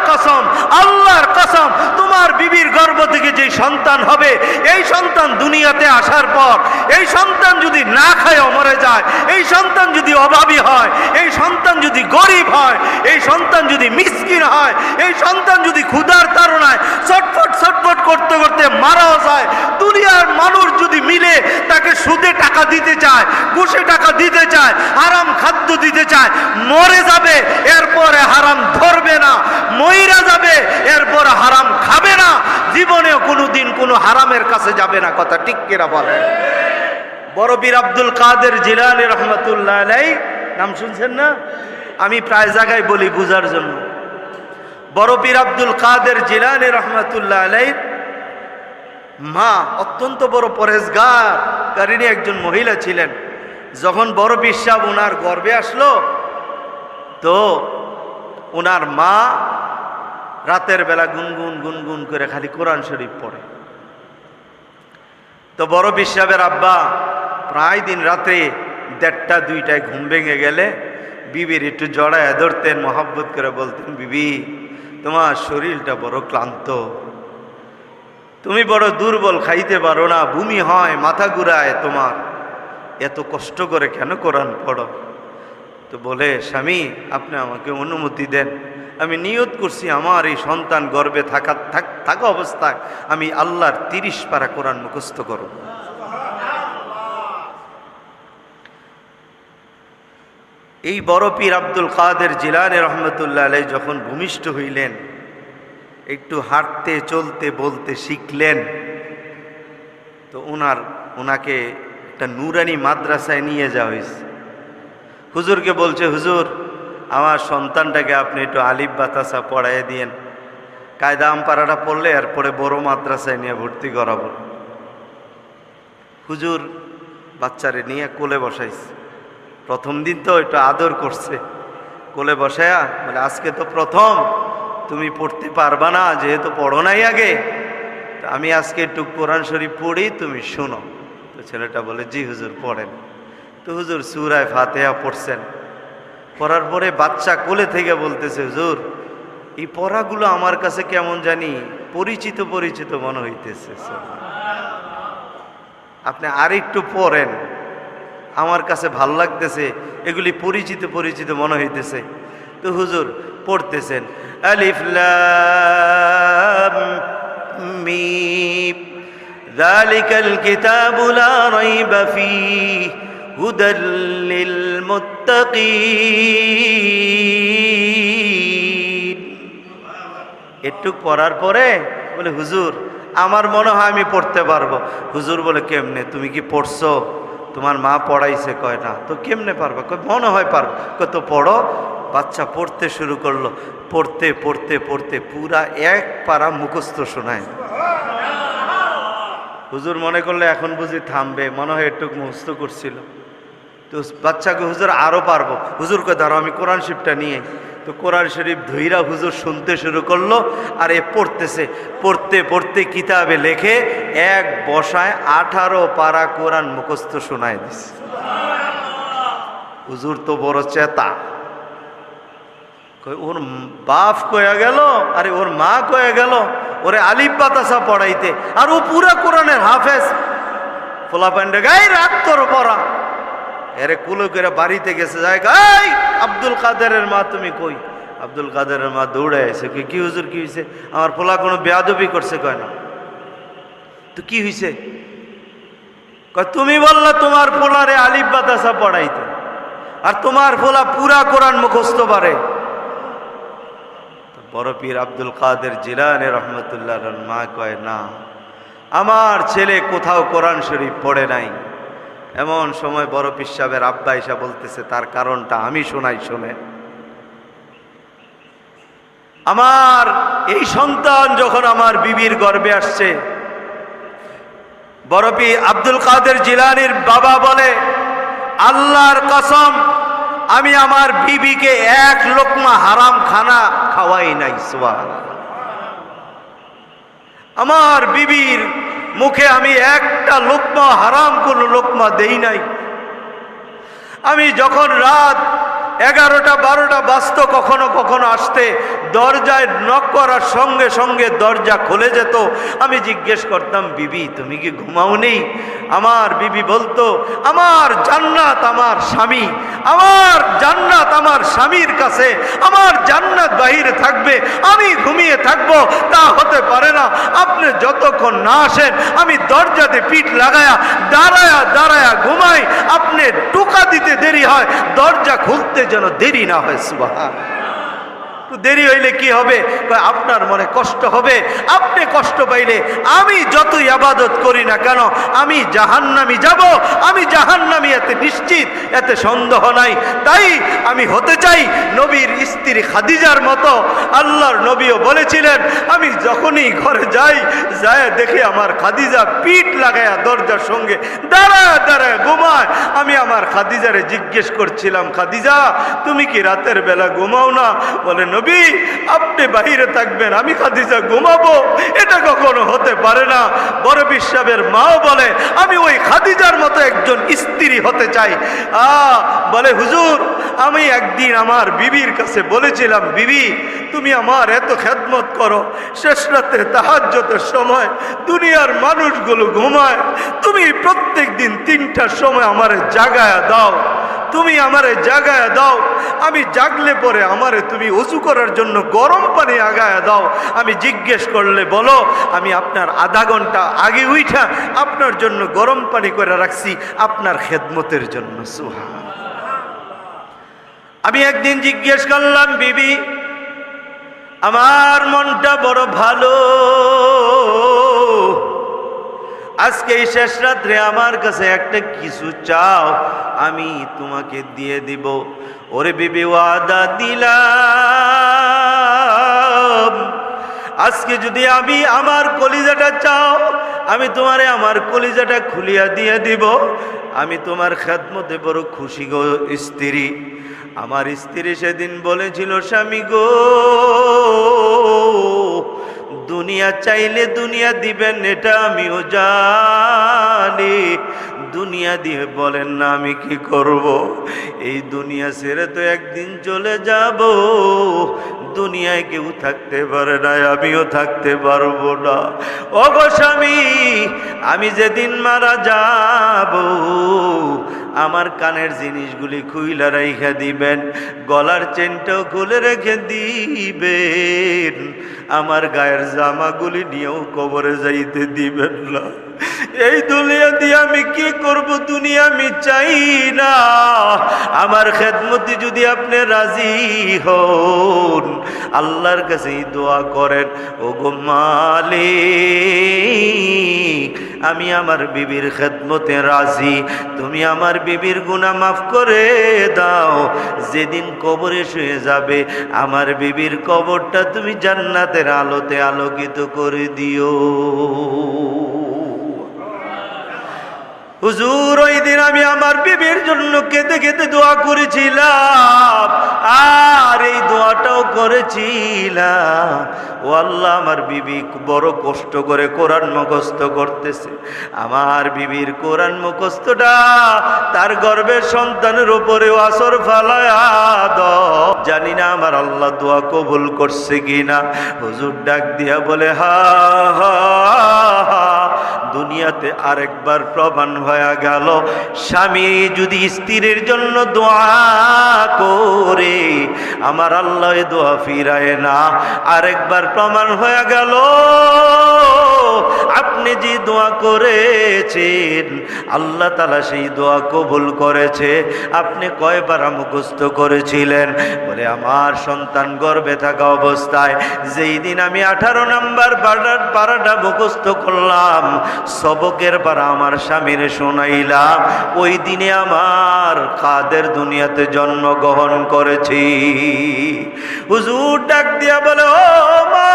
কসম তোমার বিবির গর্ভ থেকে যে সন্তান হবে, এই সন্তান দুনিয়াতে আসার পর এই সন্তান যদি না খায় মরে যায়, এই সন্তান যদি অভাবী হয়, এই সন্তান যদি গরিব হয়, এই সন্তান যদি মিসকিন হয়, এই সন্তান যদি ক্ষুধার তাড়নায় ছটফট করতে করতে মারাও যায়, দুনিয়ার মানুষ যদি মিলে তাকে সুদে টাকা দিতে চায়, ঘুষে টাকা দিতে চায়, হারাম খাদ্য দিতে চায়, মরে যাবে, এরপরে হারাম ধরবে না, মইরা যাবে, এরপরে হারাম খাবে না, জীবনেও কোনোদিন কোনো হারামের কাছে যাবে না। কথা ঠিক কিনা বলে? বড় পীর আব্দুল কাদের জিলানী রহমাতুল্লাহ আলাইহি, নাম শুনছেন না? আমি প্রায় জায়গায় বলি বুঝার জন্য। বড় পীর আব্দুল কাদের জিলানী রহমাতুল্লাহ আলাইহি মা অত্যন্ত বড় পরহেজগারিনী একজন মহিলা ছিলেন। যখন বড় পীর সাহেব ওনার গর্ভে আসলো, তো ওনার মা রাতের বেলা গুনগুন করে খালি কোরআন শরীফ পড়ে। তো বড় পীর সাহেবের আব্বা প্রায় দিন রাতে 1:30-2টায় ঘুম ভেঙে গেলে বিবির একটু জড়ায় ধরতেন, মহব্বত করে বলতেন, বিবি তোমার শরীরটা বড় ক্লান্ত, তুমি বড় দুর্বল, খাইতে পারো না, বমি হয়, মাথা ঘুরায়, তোমার এত কষ্ট করে কেন কোরআন পড়ো? তো বলে, স্বামী আপনি আমাকে অনুমতি দেন, আমি নিয়ত করছি আমার এই সন্তান গর্ভে থাকা অবস্থায় আমি আল্লাহর 30 পারা কোরআন মুখস্থ করব। এই বড় পীর আব্দুল কাদের জিলানী রহমতুল্লাহ আলাইহি যখন ভূমিষ্ঠ হইলেন, একটু হাঁটতে চলতে বলতে শিখলেন, তো ওনাকে একটা নুরানি মাদ্রাসায় নিয়ে যাওয়া হয়েছে। হুজুরকে বলছে, হুজুর আমার সন্তানটাকে আপনি একটু আলিফ বাতাসা পড়াইয়ে দিয়েন, কায়দা আমপারাটা পড়লে এরপরে বড় মাদ্রাসায় নিয়ে ভর্তি করাবো। হুজুর বাচ্চারে নিয়ে কোলে বসাইছে। প্রথম দিন তো একটু আদর করছে, কোলে বসায়া বলে, আজকে তো প্রথম, তুমি পড়তে পারবা না, যেহেতু পড়ো নাই আগে, আমি আজকে একটু কোরআন শরীফ পড়ি, তুমি শোনো। তো ছেলেটা বলে, জি হুজুর পড়েন। তো হুজুর সূরা ফাতিহা পড়ছেন। পড়ার পরে বাচ্চা কোলে থেকে বলতেছে, হুজুর এই পড়াগুলো আমার কাছে কেমন জানি পরিচিত পরিচিত মনে হইতেছে, আপনি আরেকটু পড়েন, আমার কাছে ভাল লাগতেছে, এগুলি পরিচিত পরিচিত মনে হইতেছে। তো হুজুর পড়তেছেন, আলিফ লাম মিম যালিকাল কিতাবু লা রাইবা ফীহি হুদাল লিল মুত্তাকিন। একটু পড়ার পরে বলে, হুজুর আমার মনে হয় আমি পড়তে পারবো। হুজুর বলে, কেমনে, তুমি কি পড়ছো? তোমার মা পড়াইছে? কয় না। তো কেমনে পারবা? কয় মনে হয় পারবো। কত পড়ো। বাচ্চা পড়তে শুরু করলো, পড়তে পড়তে পড়তে পুরা 1 পারা মুখস্থ শোনায়। হুজুর মনে করলে এখন বুঝি থামবে, মনে হয় একটু মুখস্থ করছিল। তো বাচ্চাকে, হুজুর আরো পারবো। হুজুর কয় দাঁড়াও আমি কোরআন শরীফটা নিয়ে। তো তো কোরআন শরীফ ধুইরা হুজুর শুনতে শুরু করলো, আর এ পড়তেছে। পড়তে পড়তে কিতাবে লেখে এক বসায় 18 পারা কোরআন মুখস্থ শোনায় দিছে। হুজুর তো বড় চেতা, ওর বাপ কয়ে গেল, আরে ওর মা কয়ে গেল ওরে আলিফ বাতাসা পড়াইতে, আর ও পুরা কোরআনের হাফেজ। ফোলা প্যান্ডে গাই রাত তোর পড়া, এরে কুলো করে বাড়িতে গেছে, যায় গাই আব্দুল কাদেরের মা তুমি কই? আব্দুল কাদেরের মা দৌড়ে আসে, কি হুজুর কি হয়েছে? আমার পোলা কোনো বেয়াদবি করছে? কয় না। তো কি হয়েছে? কয় তুমি বললা তোমার পোলারে আলিফ বাতাসা পড়াইতে, আর তোমার পোলা পুরা কোরআন মুখস্থ পারে। বড় পীর আব্দুল কাদের জিলানী রহমতুল্লাহ মা কয় না, আমার ছেলে কোথাও কোরআন শরীফ পড়ে নাই। এমন সময় বড় পীর সাহেবের আব্বা এসে বলতেছে, তার কারণটা আমি শোনাই, শোনে। আমার এই সন্তান যখন আমার বিবির গর্ভে আসছে, বড় পীর আব্দুল কাদের জিলানীর বাবা বলে, আল্লাহর কসম আমি আমার বিবিকে এক লোকমা হারাম খানা খাওয়াই নাই। সুবহানাল্লাহ। আমার বিবির মুখে আমি একটা লোকমা হারাম কোনো লোকমা দেই নাই। আমি যখন রাত 11টা 12টা বাজত, কখনো কখনো আসতে, দরজায় নক করার সঙ্গে সঙ্গে দরজা খুলে যেত। আমি জিজ্ঞেস করতাম, বিবি তুমি কি ঘুমাওনি? আমার বিবি বলতো, আমার জান্নাত আমার স্বামী, আমার জান্নাত আমার স্বামীর কাছে, আমার জান্নাত বাহিরে থাকবে, আমি ঘুমিয়ে থাকবো তা হতে পারে না। আপনি যতক্ষণ না আসেন আমি দরজাতে পিঠ লাগায়া দাঁড়ায়া দাঁড়ায়া ঘুমাই, আপনি টোকা দিতে দেরি হয়, দরজা খুলতে যেন দেরি না হয়। সুবহানাল্লাহ। দেরি হইলে কি হবে? আপনার মনে কষ্ট হবে। আপনি কষ্ট পাইলে আমি যতই ইবাদত করি না কেন আমি জাহান্নামী যাব, আমি জাহান্নামী, এতে নিশ্চিত, এতে সন্দেহ নাই। তাই আমি হতে চাই নবীর স্ত্রী খাদিজার মতো। আল্লাহর নবীও বলেছিলেন, আমি যখনই ঘরে যাই, যায় দেখে আমার খাদিজা পিঠ লাগায়া দরজার সঙ্গে দাঁড়ায় দাঁড়ায় ঘুমায়। আমি আমার খাদিজারে জিজ্ঞেস করছিলাম, খাদিজা তুমি কি রাতের বেলা ঘুমাও না? বলে, নবী আপনি বাহিরে থাকবেন, আমি খাদিজা ঘুমাবো? এটা কখনো হতে পারে না। বড় পীর সাহেবের মাও বলে, আমি ওই খাদিজার মতো একজন স্ত্রী হতে চাই। বলে, হুজুর আমি একদিন আমার বিবির কাছে বলেছিলাম, বিবি তুমি আমার এত খেদমত করো, শেষ রাতে তাহাজ্জুদের সময় দুনিয়ার মানুষগুলো ঘুমায়, তুমি প্রত্যেক দিন 3টার সময় আমারে জাগায়া দাও, তুমি আমারে জাগায়া দাও। আমি জাগলে পরে আমারে তুমি ওযু করার জন্য গরম পানি আগায়া দাও। আমি জিজ্ঞেস করলে বলো, আমি আপনার আধা ঘন্টা আগে উঠা আপনার জন্য গরম পানি করে রাখছি, আপনার খেদমতের জন্য। সুবহানাল্লাহ। আমি একদিন জিজ্ঞেস করলাম, বিবি আমার মনটা বড় ভালো, আজকে এই শেষ রাত্রে আমার কাছে একটা কিছু চাও, আমি তোমাকে দিয়ে দিব। ওরে বিবি ওয়াদা দিলাম, আজকে যদি আমি আমার কলিজাটা চাও, আমি তোমারে আমার কলিজাটা খুলিয়া দিয়ে দিব। আমি তোমার খেদমতে বড় খুশি গো স্ত্রী। আমার স্ত্রী সেদিন বলেছিল, স্বামী গো দুনিয়া চাইলে দুনিয়া দিবেন, এটা আমিও জানি। দুনিয়া দিয়ে বলেন না আমি কি করব? এই দুনিয়া ছেড়ে তো একদিন চলে যাব। দুনিয়ায় কেউ থাকতে পারে না, আমিও থাকতে পারবো না। ওগো স্বামী, আমি যেদিন মারা যাব আমার কানের জিনিসগুলি খুইলা রাইখা দিবেন, গলার চেনটাও খুলে রেখে দিবেন, আমার গায়ের জামাগুলি নিয়েও কবরে যাইতে দিবেন না। এই দুনিয়া দিয়ে আমি কি করব? দুনিয়া আমি চাই না। আমার খেদমতি যদি আপনি রাজি হন, আল্লাহর কাছে দোয়া করেন, ওগো মালিক আমি আমার বিবির খেদমতে রাজি, তুমি আমার বিবির গুনাহ মাফ করে দাও। যেদিন কবরে শুয়ে যাবে আমার বিবির কবরটা তুমি জান্নাতের আলোতে আলোকিত করে দিও। হুজুর ওই দিন আমি আমার বিবির জন্য কেঁদে কেঁদে দোয়া করেছিলাম, আর এই দোয়াটাও করেছিলাম, ও আল্লাহ আমার বিবি বড় কষ্ট করে কোরআন মুখস্থ করতেছে, আমার বিবির কোরআন মুখস্থটা তার গর্ভের সন্তানের উপরেও আসর ফালায়া দাও। জানি না আমার আল্লাহ দোয়া কবুল করছে কিনা। হুজুর ডাক দিয়া বলে, হা হা হা, দুনিয়াতে আরেকবার প্রমাণ হয়ে গেল, স্বামী যদি স্ত্রীর জন্য দোয়া করে আমার আল্লাহ দোয়া ফিরায় না। আরেকবার প্রমাণ হয়ে গেল আপনি যে দোয়া করেছেন আল্লাহ তাআলা সেই দোয়া কবুল করেছে। আপনি কয়বার মুখস্থ করেছিলেন? বলে আমার সন্তান গর্ভে থাকা অবস্থায় যেই দিন আমি 18 নম্বর পারাটা মুখস্থ করলাম, সবকের পারা আমার স্বামীর শোনাইলাম, ওই দিনে আমার কাদের দুনিয়াতে জন্মগ্রহণ করেছি। হুজুর ডাক দিয়া বলে, ও মা,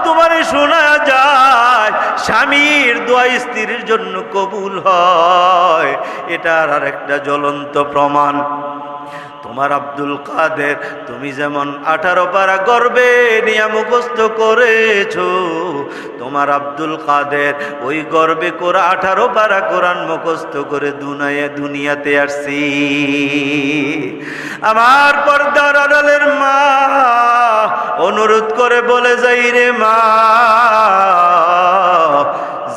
তোমারে শোনা যায় স্বামীর দোয়া স্ত্রীর জন্য কবুল হয়, এটার আর একটা জ্বলন্ত প্রমাণ। তোমার আব্দুল কাদের, তুমি যেমন 18 পারা গর্বে নিয়ে মুখস্থ করেছো, তোমার আব্দুল কাদের ওই গর্বে করে 18 পারা কোরআন মুখস্থ করে দুনিয়াতে আসছি। আমার পর্দার আড়ালের মা অনুরোধ করে বলে যাই রে মা,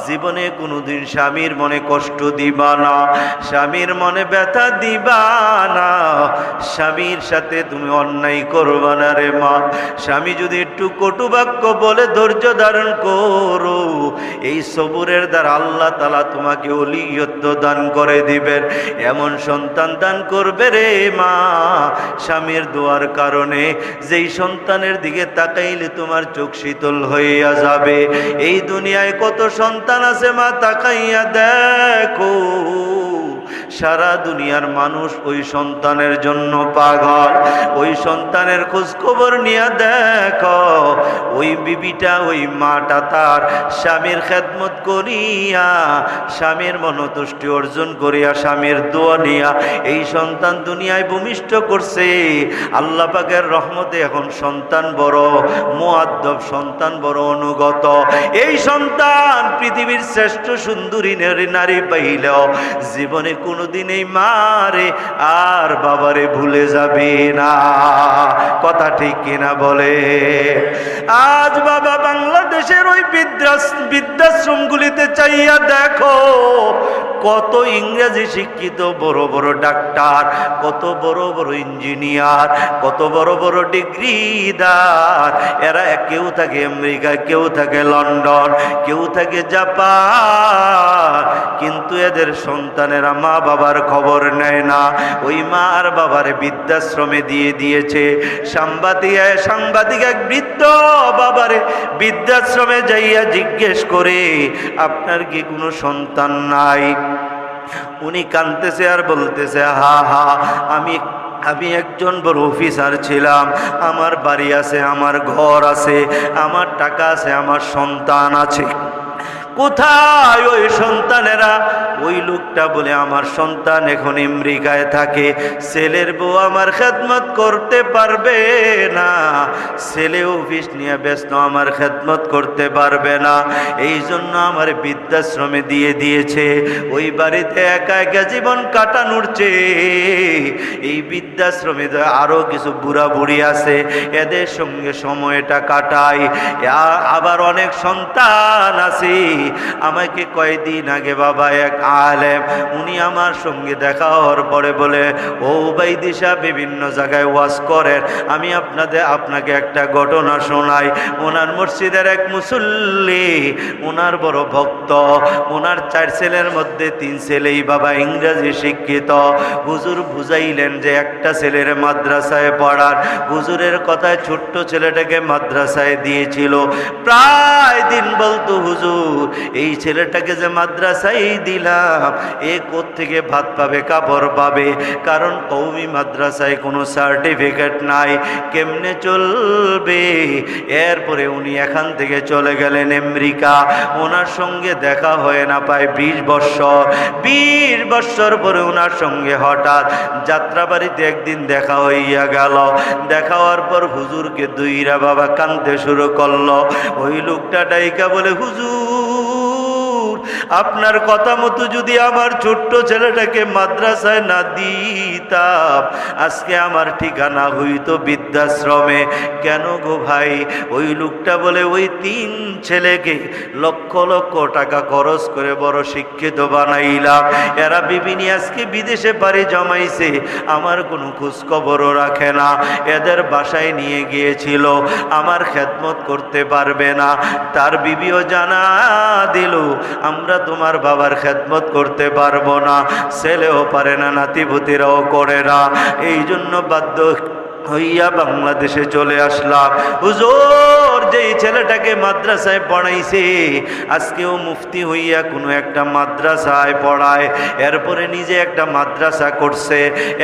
জীবনে কোনোদিন স্বামীর মনে কষ্ট দিবা না, স্বামীর মনে ব্যথা দিবা না, স্বামীর সাথে তুমি অন্যায় করবা না রে মা। স্বামী যদি একটু কটু বাক্য বলে ধৈর্য ধারণ করো, এই সবুরের দ্বারা আল্লাহ তাআলা তোমাকে ওলিয়ত্ব দান করে দিবেন, এমন সন্তান দান করবে রে মা স্বামীর দোয়ার কারণে, যেই সন্তানের দিকে তাকাইলে তোমার চোখ শীতল হইয়া যাবে। এই দুনিয়ায় কত সন্তান আছে মা, তাকাইয়া দেখো, সারা দুনিয়ার মানুষ ওই সন্তানের জন্য পাগল। ওই সন্তানের খোঁজ খবর নিয়ে দেখো, ওই বিবিটা ওই মাটা তার স্বামীর খেদমত করিয়া, স্বামীর মনতুষ্টি অর্জন করিয়া, স্বামীর দোয়া নিয়া এই সন্তান দুনিয়ায় ভূমিষ্ঠ করছে। আল্লাহ পাকের রহমতে এখন সন্তান বড় মুআদ্দব, সন্তান বড় অনুগত। এই সন্তান পৃথিবীর শ্রেষ্ঠ সুন্দরী নারী পাইলেও জীবনে কোনোদিন এই মারে আর বাবারে ভুলে যাবে না। কথা ঠিক কিনা বলে? আজ বাবা বাংলাদেশের ওই বৃদ্ধাশ্রমগুলিতে চাইয়া দেখো, কত ইংরেজি শিক্ষিত বড় বড় ডাক্তার, কত বড় বড় ইঞ্জিনিয়ার, কত বড় বড় ডিগ্রিদার, এরা কেউ থাকে আমেরিকা, কেউ থাকে লন্ডন, কেউ থাকে জাপান, কিন্তু এদের সন্তানেরা মা বাবার খবর নেয় না। ওই মা আর বাবার বৃদ্ধাশ্রমে দিয়ে দিয়েছে। সাংবাদিক এক বৃদ্ধ বাবারে বৃদ্ধাশ্রমে যাইয়া জিজ্ঞেস করে, আপনার কি কোনো সন্তান নাই? উনি কাঁদতেছে আর বলতেছে, হা হা, আমি একজন বড় অফিসার ছিলাম, আমার বাড়ি আছে, আমার ঘর আছে, আমার টাকা আছে, আমার সন্তান আছে, কোথায় ওই সন্তানেরা? ওই লোকটা বলে, আমার সন্তান এখন আমেরিকায় থাকে, ছেলের বউ আমার খেদমত করতে পারবে না, ছেলে অফিস নিয়ে ব্যস্ত, আমার খেদমত করতে পারবে না, এই জন্য আমার বৃদ্ধাশ্রমে দিয়ে দিয়েছে। ওই বাড়িতে একা একা জীবন কাটানোর চেয়ে এই বৃদ্ধাশ্রমে আরো কিছু বুড়া বুড়ি আছে, এদের সঙ্গে সময়টা কাটাই। আবার অনেক সন্তান আছে। আমাকে কয়েকদিন আগে বাবা এক আলেম, উনি আমার সঙ্গে দেখা হওয়ার পরে বলে, ও বাইদি সাহেব বিভিন্ন জায়গায় ওয়াজ করেন, আমি আপনাকে একটা ঘটনা শোনাই। ওনার মসজিদের এক মুসল্লি, ওনার বড় ভক্ত, ওনার 4 ছেলের মধ্যে 3 ছেলেই বাবা ইংরেজি শিক্ষিত। হুজুর বুঝাইলেন যে একটা ছেলের মাদ্রাসায় পড়ার, হুজুরের কথায় ছোট্ট ছেলেটাকে মাদ্রাসায় দিয়েছিল। প্রায় একদিন বলতো, হুজুর এই ছেলেটাকে যে মাদ্রাসায় দিলাম এ কোত্থেকে ভাত পাবে, কাপড় পাবে, কারণ কওমি মাদ্রাসায় কোনো সার্টিফিকেট নাই, কেমনে চলবে। এরপরে উনি এখান থেকে চলে গেলেন আমেরিকা। ওনার সঙ্গে দেখা হয় না প্রায় 20 বৎসর। 20 বৎসর পরে ওনার সঙ্গে হঠাৎ যাত্রাবাড়িতে একদিন দেখা হইয়া গেল। দেখা হওয়ার পর হুজুরকে দুইরা বাবা কাঁদতে শুরু করলো। ওই লোকটা ডাইকা বলে, হুজুর আপনার কথা মতো যদি আমার ছোট্ট ছেলেটাকে মাদ্রাসায় না দিতাম আজকে আমার ঠিকানা হইতো বৃদ্ধাশ্রমে। কেন গো ভাই? ওই লোকটা বলে, ওই 3 ছেলেকে লক্ষ লক্ষ টাকা খরচ করে বড় শিক্ষিত বানাইলাম, এরা বিভিন্ন আজকে বিদেশে পাড়ি জমাইছে, আমার কোনো খোঁজখবরও রাখে না। এদের বাসায় নিয়ে গিয়েছিল, আমার খেদমত করতে পারবে না। তার বিবিও জানা দিল, আমরা তোমার বাবার খেদমত করতে পারবো না। ছেলেও পারে না, নাতিপুতিরাও করে না। এই জন্য বাধ্য হইয়া বাংলাদেশে চলে আসলাম। হুজুর যেই ছেলেটাকে মাদ্রাসায় পড়াইছে আজকেও মুফতি হইয়া কোনো একটা মাদ্রাসায় পড়ায়, এরপরে নিজে একটা মাদ্রাসা করছে,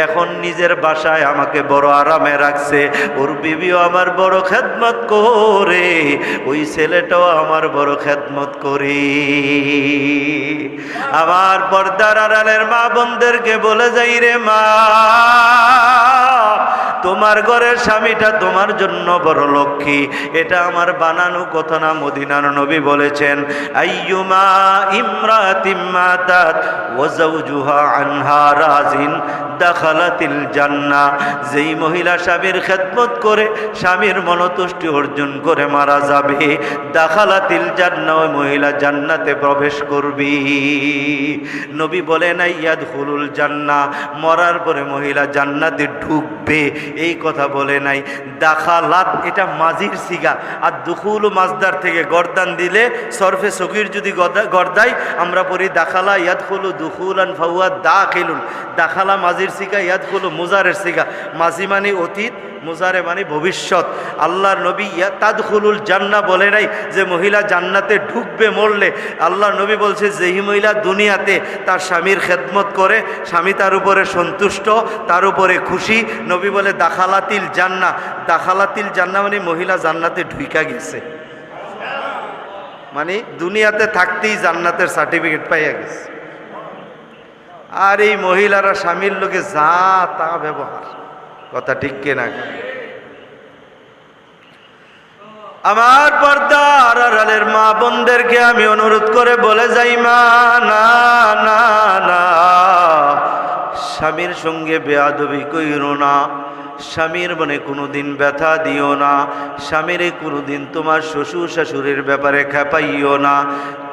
এখন নিজের বাসায় আমাকে বড় আরামে রাখছে। ওর বিবিও আমার বড় খেদমত করে, ওই ছেলেটাও আমার বড় খেদমত করে। আমার পর্দার আড়ালের মা বোনদেরকে বলে যাই রে মা, তোমার ঘরের স্বামীটা তোমার জন্য বড় লক্ষ্মী। এটা আমার বানানো কথা না, মদিনার নবী বলেছেন, আইয়ুমা ইমরাতিম মাতাত ওয়া যাওজুহা আনহা রাজিন দাখালাতিল জান্নাহ। যেই মহিলা স্বামীর খেদমত করে স্বামীর মনতুষ্টি অর্জন করে মারা যাবে, দাখালাতিল জান্নাহ, ওই মহিলা জান্নাতে প্রবেশ করবে। নবী বলেন ইয়াদখুলুল জান্নাহ, মরার পরে মহিলা জান্নাতে ঢুকবে, এই কথা বলে নাই। দাখালাত এটা মাজির সিগা, আর দুখুল মাজদার থেকে গর্দান দিলে সরফে সগীর যদি গর্দাই আমরা পড়ি দাখালা ইয়াদখুলু দুখুলান ফাহুয়া দাখিলুন। দাখালা মাজির সিগা, ইয়াদখুলু মুজারের সিগা। মাজি মানে অতীত, মুজারে মানে ভবিষ্যৎ। আল্লাহর নবী তাদখুলুল জান্নাহ বলে নাই যে মহিলা জান্নাতে ঢুকবে মরলে। আল্লাহর নবী বলছে যেই মহিলা দুনিয়াতে তার স্বামীর খেদমত করে, স্বামী তার উপরে সন্তুষ্ট, তার উপরে খুশি, নবী বলে দাখালাতিল জান্নাহ। দাখালাতিল জান্নাহ মানে মহিলা জান্নাতে ঢুইকা গেছে, মানে দুনিয়াতে থাকতেই জান্নাতের সার্টিফিকেট পাইয়া গেছে। আর এই মহিলারা স্বামীর লোকে যা তা ব্যবহার, কথা ঠিক কিনা? আমার পর্দার আড়ালের মা বোনদেরকে আমি অনুরোধ করে বলে যাই, মা না না না, স্বামীর সঙ্গে বেয়াদবি কইরো না, স্বামীর মনে কোনোদিন ব্যথা দিও না, স্বামীরে কোনোদিন তোমার শ্বশুর শাশুড়ির ব্যাপারে খেপাইও না।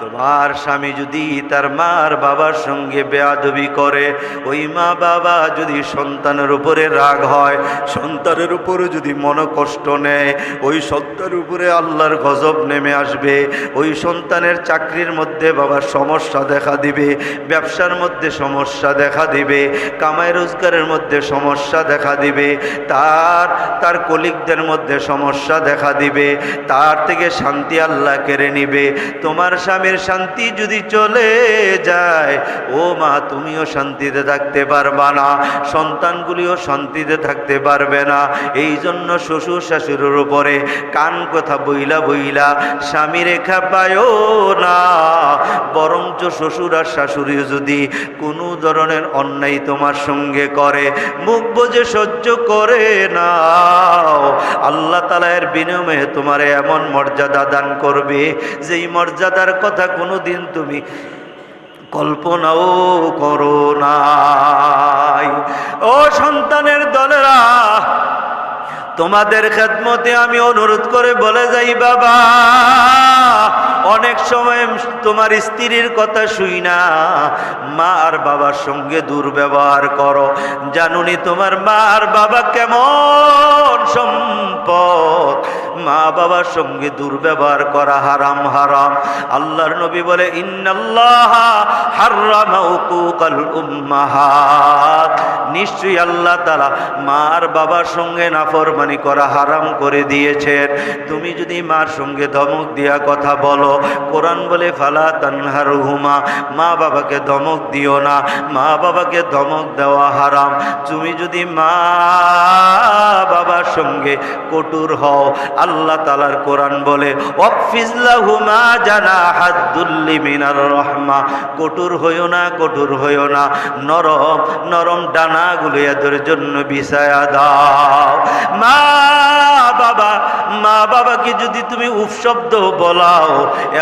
তোমার স্বামী যদি তার মার বাবার সঙ্গে বেয়াদবি করে, ওই মা বাবা যদি সন্তানের উপরে রাগ হয়, সন্তানের উপরে যদি মনোকষ্ট নেয়, ওই সন্তানের উপরে আল্লাহর গজব নেমে আসবে। ওই সন্তানের চাকরির মধ্যে বাবার সমস্যা দেখা দিবে, ব্যবসার মধ্যে সমস্যা দেখা দিবে, কামাই রোজগারের মধ্যে সমস্যা দেখা দিবে, তার কলিগদের মধ্যে সমস্যা দেখা দিবে, তার থেকে শান্তি আল্লাহ কেড়ে নিবে। তোমার স্বামীর শান্তি যদি চলে যায়, ও মা তুমিও শান্তিতে থাকতে পারবা না, সন্তানগুলিও শান্তিতে থাকতে পারবে না। এই জন্য শ্বশুর শাশুড়ির উপরে কান কথা বইলা বইলা স্বামীরে খেপায়ও না, বরঞ্চ শ্বশুর আর শাশুড়ি যদি কোনো ধরনের অন্যায় তোমার সঙ্গে করে, মুখ বুজে সহ্য করে নাও, আল্লাহ তাআলা এর বিনিময়ে তোমার এমন মর্যাদা দান করবে যেই মর্যাদার কথা কোনোদিন তুমি কল্পনাও করো নাই। ও সন্তানের দলেরা, তোমাদের খেদমতে আমি অনুরোধ করে বলে যাই, বাবা অনেক সময় তোমার স্ত্রীর কথা শুই না মা আর বাবার সঙ্গে দুর্ব্যবহার করো। জানুনি তোমার মা আর বাবা কেমন সম্পদ, মা বাবার সঙ্গে দুর্ব্যবহার করা হারাম হারাম। আল্লাহর নবী বলে, ইন্নাল্লাহা হাররামা উকুকাল উম্মাহাত, নিশ্চয়ই আল্লাহ তাআলা মা আর বাবার সঙ্গে নাফরমানি করা হারাম করে দিয়েছেন। তুমি যদি মার সঙ্গে ধমক দিয়া কথা বলো, কোরআন বলে ফালা তানহারহুমা, মা বাবাকে ধমক দিও না, মা বাবাকে ধমক দেওয়া হারাম। তুমি যদি মা বাবার সঙ্গে কটুর হও, আল্লাহ তাআলার কোরআন বলে ওয়াকফিজ লাহুমা জানাহাদ দুল্লি মিনার রাহমা, কটুর হইও না, কটুর হইও না, নরম নরম ডানাগুলো এদের জন্য বিছায়া দাও। মা বাবাকে যদি তুমি উফ শব্দ বলাও,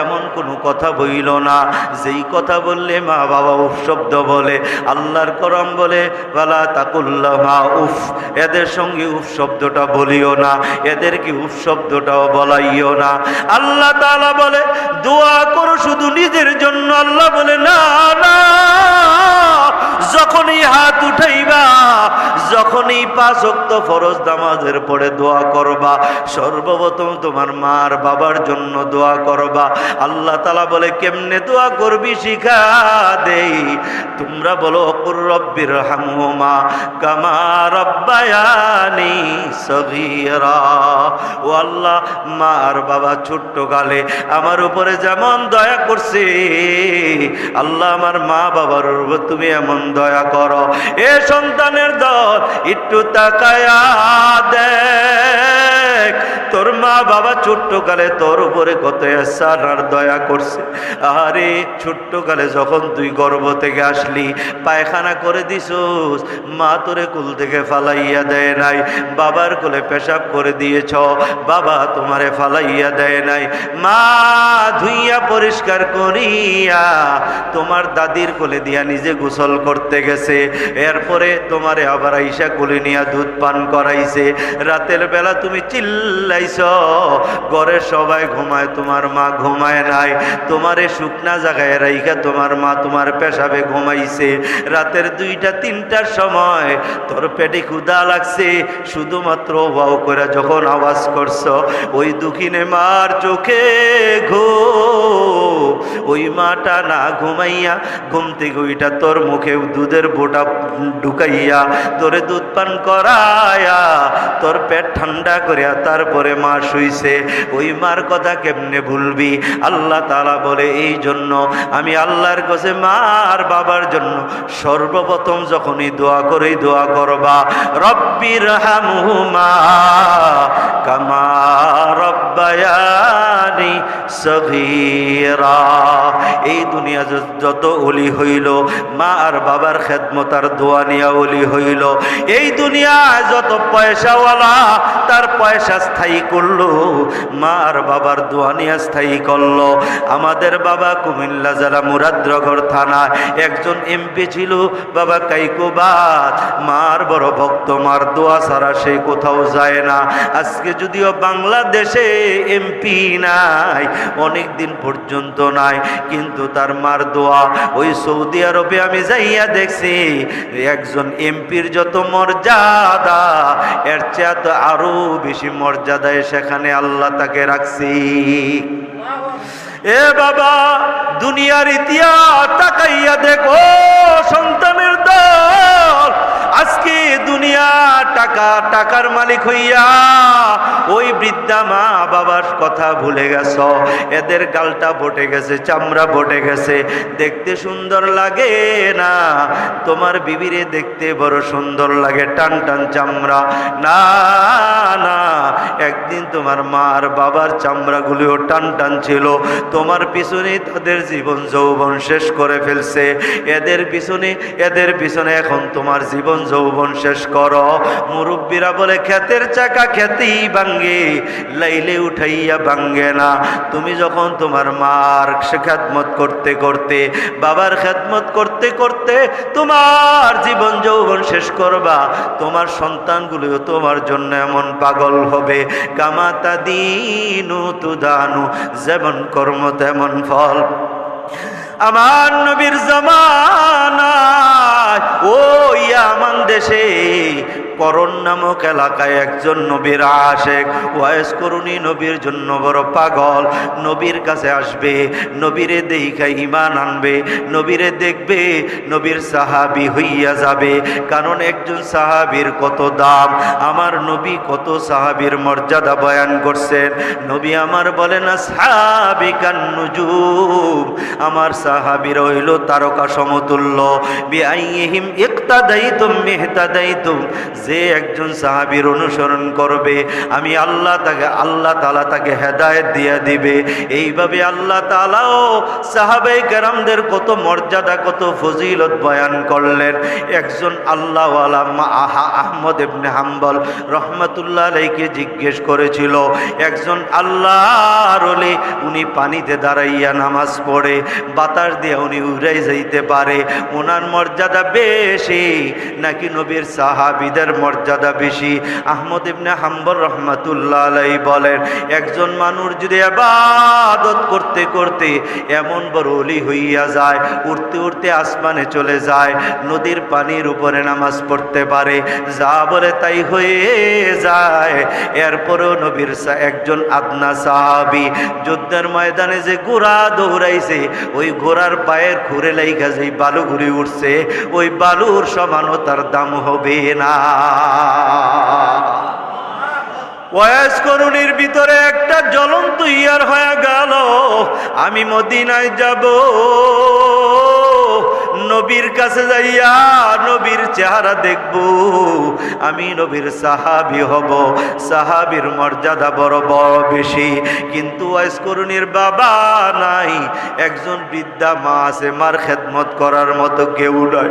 এমন কোনো কথা বইল না যেই কথা বললে মা বাবা উফ শব্দ বলে। আল্লাহর কোরআন বলে ওয়ালা তাকুল্লামা উফ, এদের সঙ্গে উফ শব্দটা বলিও না, এদেরকে উফ শব্দটাও বলাইও না। আল্লাহ তাআলা বলে দোয়া করো শুধু নিজের জন্য। আল্লাহ বলে না না, যখনই হাত উঠাইবা, যখনই 5 ওয়াক্ত ফরজ নামাজের পরে দোয়া করবা, সর্বপ্রথম তোমার মা আর বাবার জন্য দোয়া করবা। আল্লাহ তাআলা বলে কেমনে দোয়া করবি শিখা দেই। তোমরা বলো কুর রব্বির হামহুমা কামা রব্বায়ানি সগীরা, ও আল্লাহ মা আর বাবা ছোট্ট কালে আমার উপরে যেমন দয়া করছে, আল্লাহ আমার মা বাবার উপর তুমি এমন দয়া করো। এ সন্তানের দল একটু তাকায়া দেখ, তোর মা বাবা ছোট্ট কালে তোর উপরে কত এহসান আর দয়া করছে। আরে ছোট্ট কালে যখন তুই গর্ভ থেকে আসলি, পায়খানা করে দিছস, মা তোরে কুল থেকে ফালাইয়া দেয় নাই, বাবার কোলে পেশাব করে দিয়েছ, বাবা তোমারে ফালাইয়া দেয় নাই। মা ধুইয়া পরিষ্কার করিয়া তোমার দাদির কোলে দিয়া নিজে গোসল করতে গেছে, এরপরে তোমারে আবার আইসা কোলে নিয়া দুধ পান করাইছে। রাতের বেলা তুমি চিল্লাইছ, ঘরের সবাই ঘুমায়, তোমার মা ঘুমায় নাই, তোমারে শুকনা জায়গায় রাইখা তোমার মা তোমার পেশাবে ঘুমাইছে। রাতের 2টা-3টার সময় তোর পেটে ক্ষুধা লাগছে, শুধুমাত্র ওয়াও করে যখন আওয়াজ করছ, ওই দুঃখিনে মার চোখে ঘুম, ওই মাটা না ঘুমাইয়া ঘুম থেকে ওইটা তোর মুখে দুধের বোটা ঢুকাইয়া তোরে দুধ পান করায়া তোর পেট ঠান্ডা করিয়া তারপরে মা শুইছে। ওই মার কথা কেমনে ভুলবি? আল্লাহ তাআলা বলে এই জন্য আমি আল্লাহর কাছে মা আর বাবার জন্য সর্বপ্রথম যখনই দোয়া করেই দোয়া করবা রব্বির হামহুমা কামা রব্বায়ানি সগীরা। এই দুনিয়া যত ওলি হইল, মা আর বাবার খেদমত আর দোয়া নিয়া ওলি হইল। এই দুনিয়ায় যত পয়সাওয়ালা তার পয়সা স্থায়ী করলো, মা আর বাবার দোয়া নিয়া স্থায়ী করলো। আমাদের বাবা কুমিল্লা জেলা মুরাদনগর থানায় একজন এমপি ছিল, বাবা কাইকোবাদ, মার বড় ভক্ত, মার দোয়া ছাড়া সে কোথাও যায় না। আজকে যদিও বাংলাদেশে এমপি নাই, অনেক দিন পর্যন্ত নাই, কিন্তু তার মার দোয়া ওই সৌদি আরবে আমি যাইয়া দেখছি, একজন এমপির যত মর্যাদা এর চেয়ে তো আরো বেশি মর্যাদায় সেখানে আল্লাহ তাকে রাখছি। এ বাবা, দুনিয়ার ইতিহাস তাকাইয়া দেখো, সন্তানের দল আজকে দুনিয়া টাকার মালিক হইয়া ওই বৃদ্ধা মা বাবার কথা ভুলে গেছ। এদের গালটা বটে গেছে, চামড়া বটে গেছে, দেখতে সুন্দর লাগে না। তোমার বিবিরে দেখতে বড় সুন্দর লাগে, টান টান চামড়া। না না, একদিন তোমার মা আর বাবার চামড়াগুলিও টান টান ছিল, তোমার পিছনে তাদের জীবন যৌবন শেষ করে ফেলছে। এদের পিছনে এখন তোমার জীবন যৌবন শেষ করো। মুরব্বীরা বলে ক্ষেতের চাকা খেতেই ভাঙ্গে, লাইলে উঠাইয়া ভাঙ্গে না। তুমি যখন তোমার মার খেদমত করতে করতে, বাবার খেদমত করতে করতে তোমার জীবন যৌবন শেষ করবা, তোমার সন্তানগুলিও তোমার জন্য এমন পাগল হবে। কামাতা দিনু তুদানু, যেমন কর্ম তেমন ফল। আমার নবীর জামানায় ও ইয়ামান দেশে করণ নামক এলাকায় একজন নবীর আশেক, ওয়াইস করুনি নবীর জন্য বড় পাগল। নবীর কাছে আসবে, নবীরে দেইখা ঈমান আনবে, নবীরে দেখবে, নবীর সাহাবী হইয়া যাবে। কারণ একজন সাহাবীর কত দাম, আমার নবী কত সাহাবীর মর্যাদা বয়ান করছেন। নবী আমার বলেন আসহাবিকান নুজুম, আমার সাহাবীরা হইল তারকা সমতুল্য। বিআইহিম ইক্তাদাইতুম ইহতাদাইতুম, যে একজন সাহাবীর অনুসরণ করবে আমি আল্লাহ তাআলা তাকে হেদায়েত দিয়ে দিবে। এইভাবে আল্লাহ তাআলাও সাহাবায়ে কেরামদের কত মর্যাদা কত ফজিলত বয়ান করলেন। একজন আল্লাহওয়ালা আহমদ ইবনে হাম্বল রহমাতুল্লাহ আলাইহি জিজ্ঞেস করেছিল, একজন আল্লাহর ওলি উনি পানিতে দাঁড়াইয়া নামাজ পড়ে, বাতাস দিয়ে উনি উড়াই যাইতে পারে, ওনার মর্যাদা বেশি নাকি নবীর সাহাবীদের মর্যাদা বেশি? আহমদ ইবনে হাম্বল রহমাতুল্লাহ আলাইহি বলেন, একজন মানুষ যদি ইবাদত করতে করতে এমন বড় ওলি হইয়া যায়, উঠতে উঠতে আসমানে চলে যায়, নদীর পানির উপরে নামাজ পড়তে পারে, যা বলে তাই হয়ে যায়, এরপরেও নবীর একজন আদনা সাহাবী যুদ্ধের ময়দানে যে ঘোড়া দৌড়াইছে, ওই ঘোড়ার পায়ের খুরে লাইগা যে বালু ঘুরে উঠছে, ওই বালুর সমানও তার দাম হবে না। ওয়াইস করুনির ভিতরে একটা জ্বলন্ত ইয়ার হয়ে গেল, আমি মদিনায় যাব, নবীর কাছে যাইয়া নবীর চেহারা দেখব, আমি নবীর সাহাবী হব, সাহাবীর মর্যাদা বড় বড় বেশি। কিন্তু ওয়াইস করুনির বাবা নাই, একজন বৃদ্ধা মা আছে, মার খেদমত করার মতো কেউ নাই।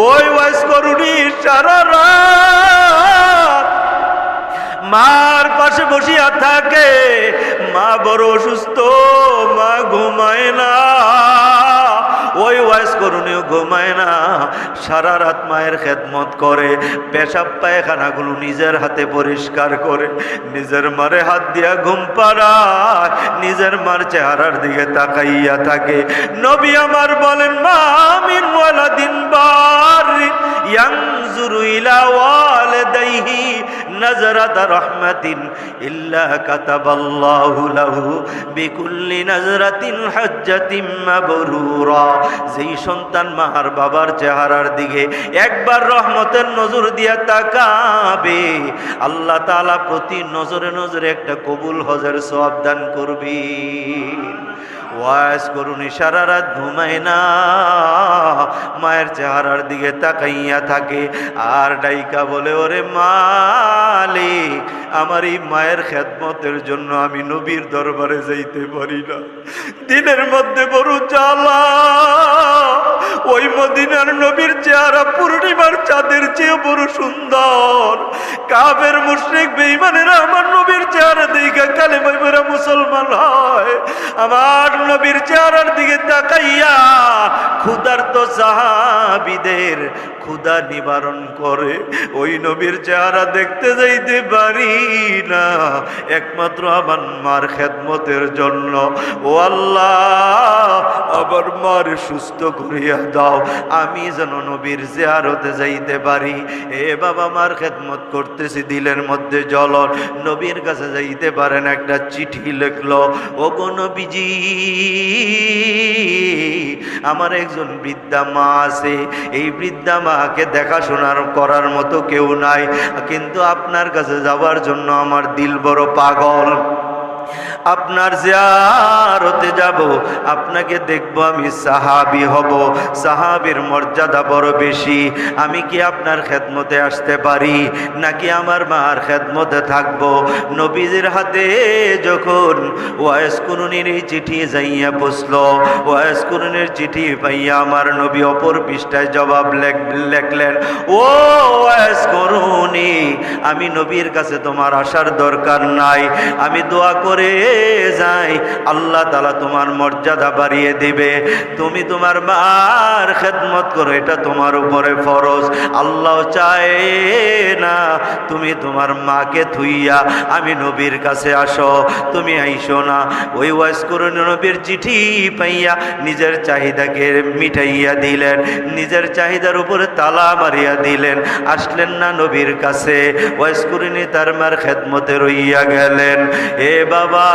ওই ওয়াইস করুনি সারা রাত মার পাশে বসিয়া থাকে, মা বড় অসুস্থ, মা ঘুমায় না, ওই ওয়াইস করুনিও ঘুমায় না, সারা রাত মায়ের খেদমত করে, পেশাব পায়খানাগুলো নিজের হাতে পরিষ্কার করে, নিজের মারে হাত দিয়া ঘুম পাড়ায়, নিজের মার চেহারার দিকে তাকাইয়া থাকে। নবী আমার বলেন, মা মিন ওয়ালাদিন বারিন ইয়ানজুরু ইলা ওয়ালিদাইহি নাজরাতা রাহমাতিন ইল্লা কাতাবাল্লাহু লাহু বিকুল্লি নাজরাতিন হাজ্জাতিন মাবরুরা। যেই সন্তান মার বাবার চেহারার দিকে একবার রহমতের নজর দিয়া তাকাবে, আল্লাহ তাআলা প্রতি নজরে নজরে একটা কবুল হজের সওয়াব দান করবেন। ওয়াইস করুনি সারা রাত ঘুমায় না, মায়ের চেহারার দিকে তাকাইয়া থাকে, আর ডাইকা বলে, ওরে মালিক, আমার এই মায়ের খেদমতের জন্য আমি নবীর দরবারে যাইতে পারি না, দিনের মধ্যে বড় জ্বালা, ওই মদিনার নবীর চেহারা পূর্ণিমার চাঁদের চেয়ে বড় সুন্দর। কাফের মুশরিক বেঈমানেরা আমার নবীর চেহারা দেখে কালেমা পড়ে মুসলমান হয়, আমার নবীর চেহারার দিকে তাকাইয়া ক্ষুধার্ত সাহাবীদের ক্ষুধা নিবারণ করে। ওই নবীর চেহারা দেখতে যাইতে পারি না, একমাত্র আমার মার খেদমতের জন্য। ও আল্লাহ, আবার মার সুস্থ করিয়া দাও, আমি যেন নবীর জিয়ারতে যাইতে পারি। এ বাবা, মার খেদমত করতেছি, দিলের মধ্যে জ্বলন, নবীর কাছে যাইতে পারেন, একটা চিঠি লিখলো, ও গো নবীজি, আমার একজন বৃদ্ধা মা আছে, এই বৃদ্ধা মাকে দেখাশোনার করার মতো কেউ নাই, কিন্তু আপনার কাছে যাওয়ার জন্য আমার দিল বড় পাগল, আপনার জিয়ারতে যাব, আপনাকে দেখব, আমি সাহাবী হব, সাহাবীর মর্যাদা বড় বেশি, আমি কি আপনার খেদমতে আসতে পারি নাকি আমার মার খেদমতে থাকব? নবীজির হাতে যখন ওয়াইস কুরুনির এই চিঠি যাইয়া পৌঁছল, ওয়াইস কুরুনির চিঠি পাইয়া আমার নবী অপর পৃষ্ঠায় জবাব লেখলেন, ও ওয়াইস কুরুনি, আমি নবীর কাছে তোমার আসার দরকার নাই, আমি দোয়া করে যায় আল্লাহ তাআলা তোমার মর্যাদা বাড়িয়ে দিবে। তুমি তোমার মার খেদমত করো, এটা তোমার উপরে ফরজ। আল্লাহ চায় না তুমি তোমার মাকে থুইয়া আমি নবীর কাছে আসো, তুমি আইসো না। ওই ওয়াইস করুন নবীর চিঠি পাইয়া নিজের চাহিদাকে মিটাইয়া দিলেন, নিজের চাহিদার উপরে তালা মারিয়া দিলেন, আসলেন না নবীর কাছে। ওয়াইস করিনি তার মার খেদমতে রইয়া গেলেন। এ বাবা,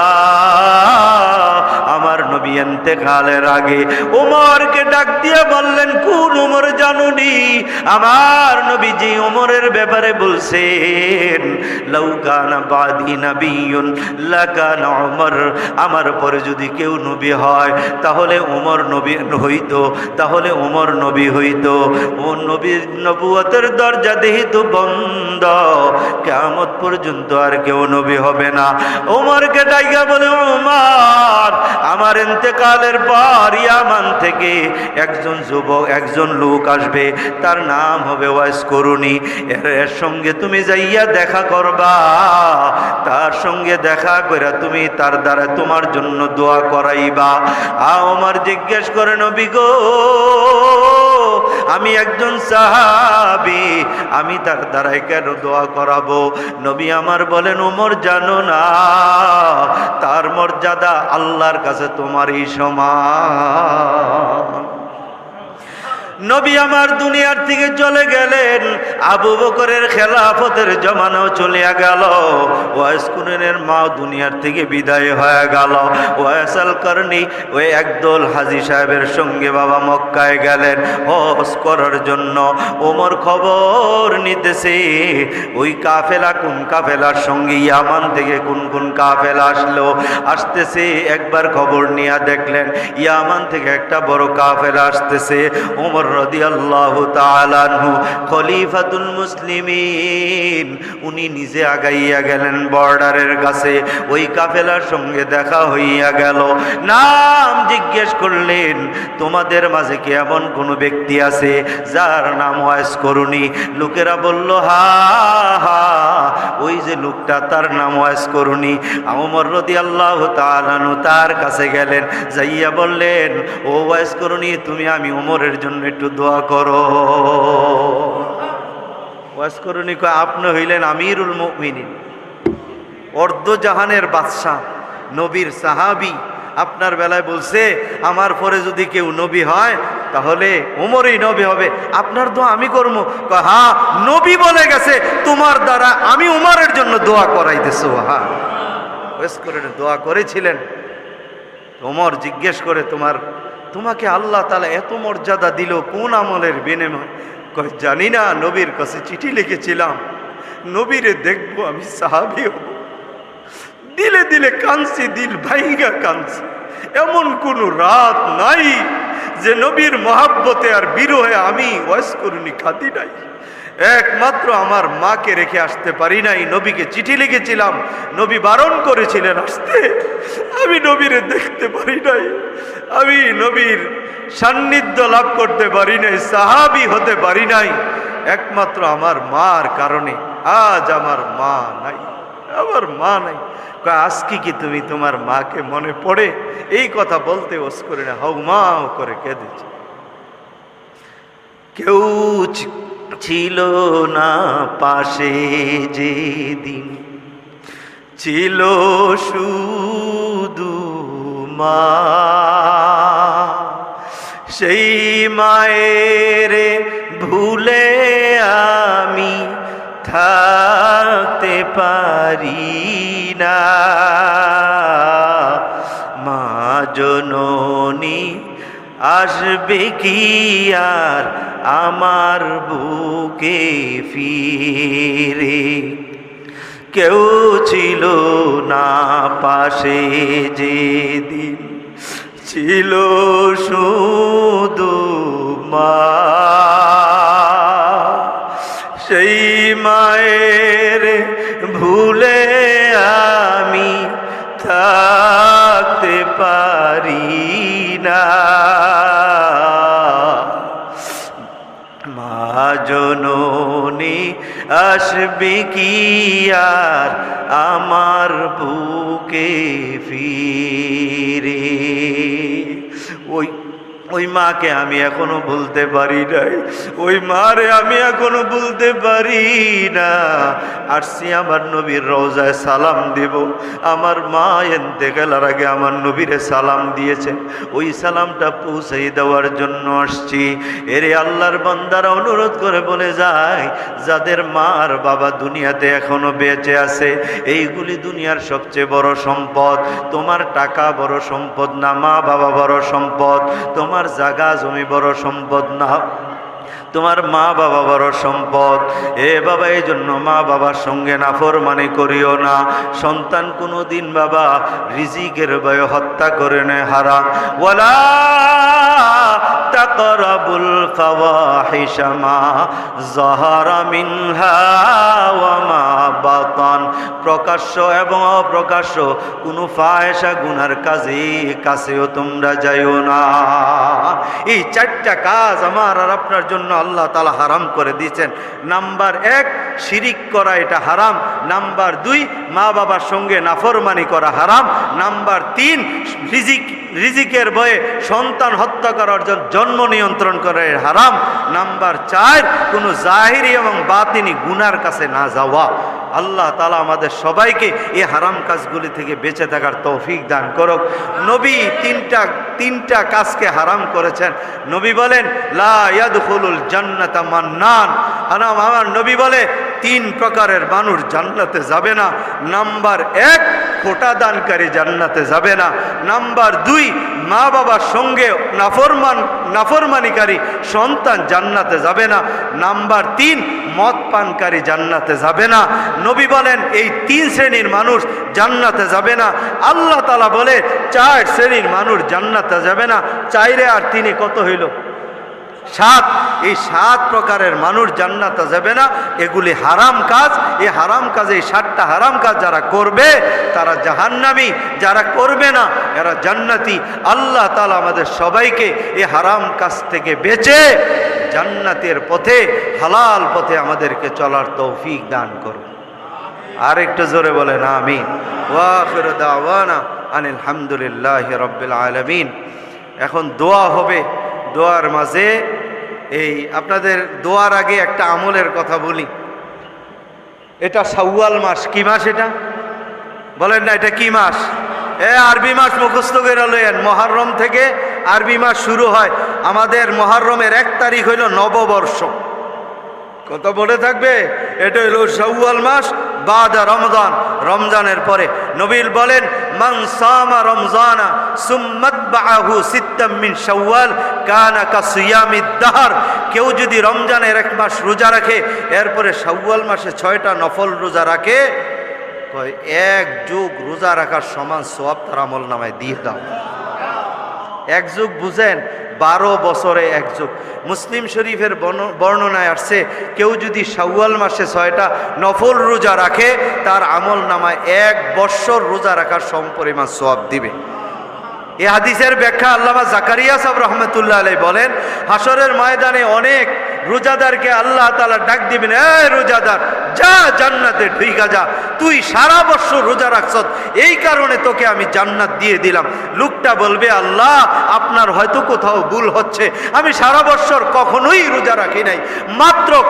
আমার নবী ইন্তেকালের আগে ওমরকে ডাক দিয়ে বললেন, কোন ওমর জানুনি? আমার নবী যে ওমরের ব্যাপারে বলছেন, লাউ কানা বাদি নাবিয়্যুন লাকানা ওমর, আমার পরে যদি কেউ নবী হয় তাহলে ওমর নবী হইতো, তাহলে ওমর নবী হইতো। ও নবীর নবুয়তের দরজা যেহেতু বন্ধ, কিয়ামত পর্যন্ত আর কেউ নবী হবে না। ওমরকে ডাইকা বলে, ওমর, আমার ইন্তেকালের পর ইয়ামান থেকে একজন যুবক, একজন লোক আসবে, তার নাম হবে ওয়াইস করুনি। এর সঙ্গে তুমি যাইয়া দেখা করবা, তার সঙ্গে দেখা করে তুমি তার দ্বারা তোমার জন্য দোয়া করাইবা। ওমর জিজ্ঞেস করে, নবী গো, আমি একজন সাহাবী, আমি তার দ্বারাই কেন দোয়া করাবো? নবী আমার বলেন, ওমর জানো না তার মর্যাদা আল্লাহর কাছে তোমারই সমান। নবী আমার দুনিয়ার থেকে চলে গেলেন, আবু বকরের খেলাফতের জমানাও চলিয়া গেল, ওয়াইস কুরনের মা দুনিয়ার থেকে বিদায় হয়ে গেল। ওয়াইসাল করনি ওই একদল হাজী সাহেবের সঙ্গে বাবা মক্কায় গেলেন হজ করার জন্য। ওমর খবর নিতেছে ওই কাফেলা কোন কাফেলার সঙ্গে, ইয়ামান থেকে কোন কোন কাফেলা আসলো, আসতেছে। একবার খবর নিয়ে দেখলেন ইয়ামান থেকে একটা বড় কাফেলা আসতেছে। ওমর রাদিয়াল্লাহু তাআলা আনহু খলিফাতুল মুসলিমিন, উনি নিজে আগাইয়া গেলেন বর্ডারের কাছে। ওই কাফেলার সঙ্গে দেখা হইয়া গেল, নাম জিজ্ঞেস করলেন, তোমাদের মাঝে কি এমন কোনো ব্যক্তি আছে যার নাম ওয়াইস করুনি? লোকেরা বলল, হা হা, ওই যে লোকটা, তার নাম ওয়াইস করুনি। ওমর রাদিয়াল্লাহু তাআলা আনহু তার কাছে গেলেন, যাইয়া বললেন, ও ওয়াইস করুনি, তুমি আমি ওমরের জন্য একটু দোয়া করো। ওয়াইস করুনি কয়, আপনি হইলেন আমিরুল মুমিনিন, অর্ধ জাহানের বাদশাহ, নবীর সাহাবী, আপনার বেলায় বলছে আমার পরে যদি কেউ নবী হয় তাহলে ওমরই নবী হবে, আপনার দোয়া আমি করবো? হ্যাঁ, নবী বলে গেছে তোমার দ্বারা আমি ওমরের জন্য দোয়া করাইতেছো। হ্যাঁ, ওয়াইস করুনি দোয়া করেছিলেন। ওমর জিজ্ঞেস করে, তোমাকে আল্লাহ তাআলা এত মর্যাদা দিল কোন আমলের বিনিময়? কয়, জানি না, নবীর কাছে চিঠি লিখেছিলাম, নবীরে দেখবো, আমি সাহাবী হব। দিলে দিলে কাঁদছি, দিল ভাইঙ্গা কাঁদছি। এমন কোন রাত নাই যে নবীর মহাব্বতে আর বিরহে আমি ওয়াইস করুনি কাঁদি নাই। একমাত্র আমার মাকে রেখে আসতে পারি নাই, নবীকে চিঠি লিখেছিলাম, নবী বারণ করেছিলেন আসতে, আমি নবীরে দেখতে পারি নাই, আমি নবীর সান্নিধ্য লাভ করতে পারি নাই, সাহাবী হতে পারি নাই, একমাত্র আমার মার কারণে। আজ আমার মা নাই, আমার মা নাই। আজকে কি তুমি তোমার মাকে মনে পড়ে? এই কথা বলতে ওস করে না হাউ মাও করে কেঁদেছে। কেউ ছিল না পাশে যেদিন, ছিল শুধু মা, সেই মায়ের ভুলে আমি থাকতে পারি না। মা জননী আসবে কি আর আমার বুকে ফিরে? কেউ ছিল না পাশে যেদিন, ছিল শুধু মা, সেই মায়ের ভুলে আমি থাকতে পারি না। মা জননী আসবে কি আর আমার বুকে ফিরে। ওই মাকে আমি এখনো ভুলতে পারি নাই, ওই মারে আমি এখনো ভুলতে পারি না। আসছি আমার নবীর রওজায় সালাম দেব। আমার মা ইন্তেকালের আগে আমার নবীরে সালাম দিয়েছে, ওই সালামটা পৌঁছে দেওয়ার জন্য আসছি। এরে আল্লাহর বান্দারা অনুরোধ করে বলে যায়, যাদের মা আর বাবা দুনিয়াতে এখনো বেঁচে আছে, এইগুলি দুনিয়ার সবচেয়ে বড় সম্পদ। তোমার টাকা বড় সম্পদ না, মা বাবা বড় সম্পদ। তোমার জায়গা জমি বড় সম্পদ না, তোমার মা বাবা বড় সম্পদ। এ বাবা, এই জন্য মা বাবার সঙ্গে নাফরমানি করিও না। সন্তান কোনোদিন বাবা রিজিকের ভয়ে হত্যা করে নেয় হারাম। ওয়ালা তাকরাবুল ফাওয়াহিশা মা যাহারা মিনহা ওয়া মা বাতান। প্রকাশ্য এবং অপ্রকাশ্য কোনো ফাহিশা গুনার কাছেও তোমরা যাইও না। এই চারটা কাজ আমার আর আপনার জন্য আল্লাহ তাআলা হারাম করে দিয়েছেন। নাম্বার 1, শিরিক করা, এটা হারাম। নাম্বার 2, মা বাবার সঙ্গে নাফরমানি করা হারাম। নাম্বার 3, রিজিকের ভয়ে সন্তান হত্যা করার জন্য জন্ম নিয়ন্ত্রণ করা হারাম। নাম্বার 4, কোনো জাহিরি এবং বাতিনি গুনার কাছে না যাওয়া। আল্লাহ তাআলা আমাদের সবাইকে এই হারাম কাজগুলি থেকে বেঁচে থাকার তৌফিক দান করুক। নবী তিনটা কাজকে হারাম করেছেন। নবী বলেন, লা ইয়াদখুলুল জান্নাতা মান্নান। আমার নবী বলে 3 প্রকারের মানুষ জান্নাতে যাবে না। নাম্বার 1, খোটা দানকারী জান্নাতে যাবে না। নাম্বার 2, মা বাবার সঙ্গে নাফরমানিকারী সন্তান জান্নাতে যাবে না। নাম্বার 3, মদ পানকারী জান্নাতে যাবে না। নবী বলেন এই 3 শ্রেণীর মানুষ জান্নাতে যাবে না। আল্লাহ তাআলা বলে 4 শ্রেণীর মানুষ জান্নাতে যাবে না। 4 আর 3 কত হইল? 7। এই 7 প্রকারের মানুষ জান্নাতে যাবে না। এগুলি হারাম কাজ। এই হারাম কাজে, এই 7টা হারাম কাজ যারা করবে তারা জাহান্নামী, যারা করবে না এরা জান্নাতি। আল্লাহ তাআলা আমাদের সবাইকে এই হারাম কাজ থেকে বেঁচে জান্নাতের পথে, হালাল পথে আমাদেরকে চলার তৌফিক দান করুন। আর একটু জোরে বলেন আমিন। ওয়া আখিরু দাওয়ানা আনিল হামদুলিল্লাহি রাব্বিল আলামিন। এখন দোয়া হবে। দোয়ার মাঝে এই আপনাদের দোয়ার আগে একটা আমলের কথা বলি। এটা শাওয়াল মাস। কি মাস এটা? বলেন না, এটা কি মাস? আরবি মাস মুখস্থ করে লইয়েন। মুহররম থেকে আরবি মাস শুরু হয়। আমাদের মুহররমের 1 তারিখ হইল নববর্ষ। কত বলে থাকবে? এটা হইল শাওয়াল মাস বাদা রমজান, রমজানের পরে। নবী বলেন, মান সামা রমজানা সুম্মাতবাহু সিত্তাম মিন শাওয়াল কানা কাসিয়ামিদ দাহর। কেউ যদি রমজানের 1 মাস রোজা রাখে, এরপরে শাওয়াল মাসে 6টা নফল রোজা রাখে, 1 যুগ রোজা রাখার সমান সওয়াব তার আমল নামায় দিয়ে দাও। 1 যুগ বুঝেন, 12 বছরে 1 যুগ। মুসলিম শরীফের বর্ণনায় আসছে, কেউ যদি শাওয়াল মাসে 6টা নফল রোজা রাখে, তার আমল নামায় 1 বৎসর রোজা রাখার সমপরিমাণ সওয়াব দিবে। এই হাদিসের ব্যাখ্যা আল্লামা জাকারিয়া সাহেব রহমতুল্লাহ আলাইহি বলেন, হাসরের ময়দানে অনেক রোজাদারকে আল্লাহ তাআলা ডাক দিবেন, এই রোজাদার, যা জান্নাতে ঢুইকা যা, তুই সারা বছর রোজা রাখছস, এই কারণে তোকে আমি জান্নাত দিয়ে দিলাম। লোকটা বলবে, আল্লাহ আপনার হয়তো কোথাও ভুল হচ্ছে, আমি সারা বছর কখনোই রোজা রাখি নাই,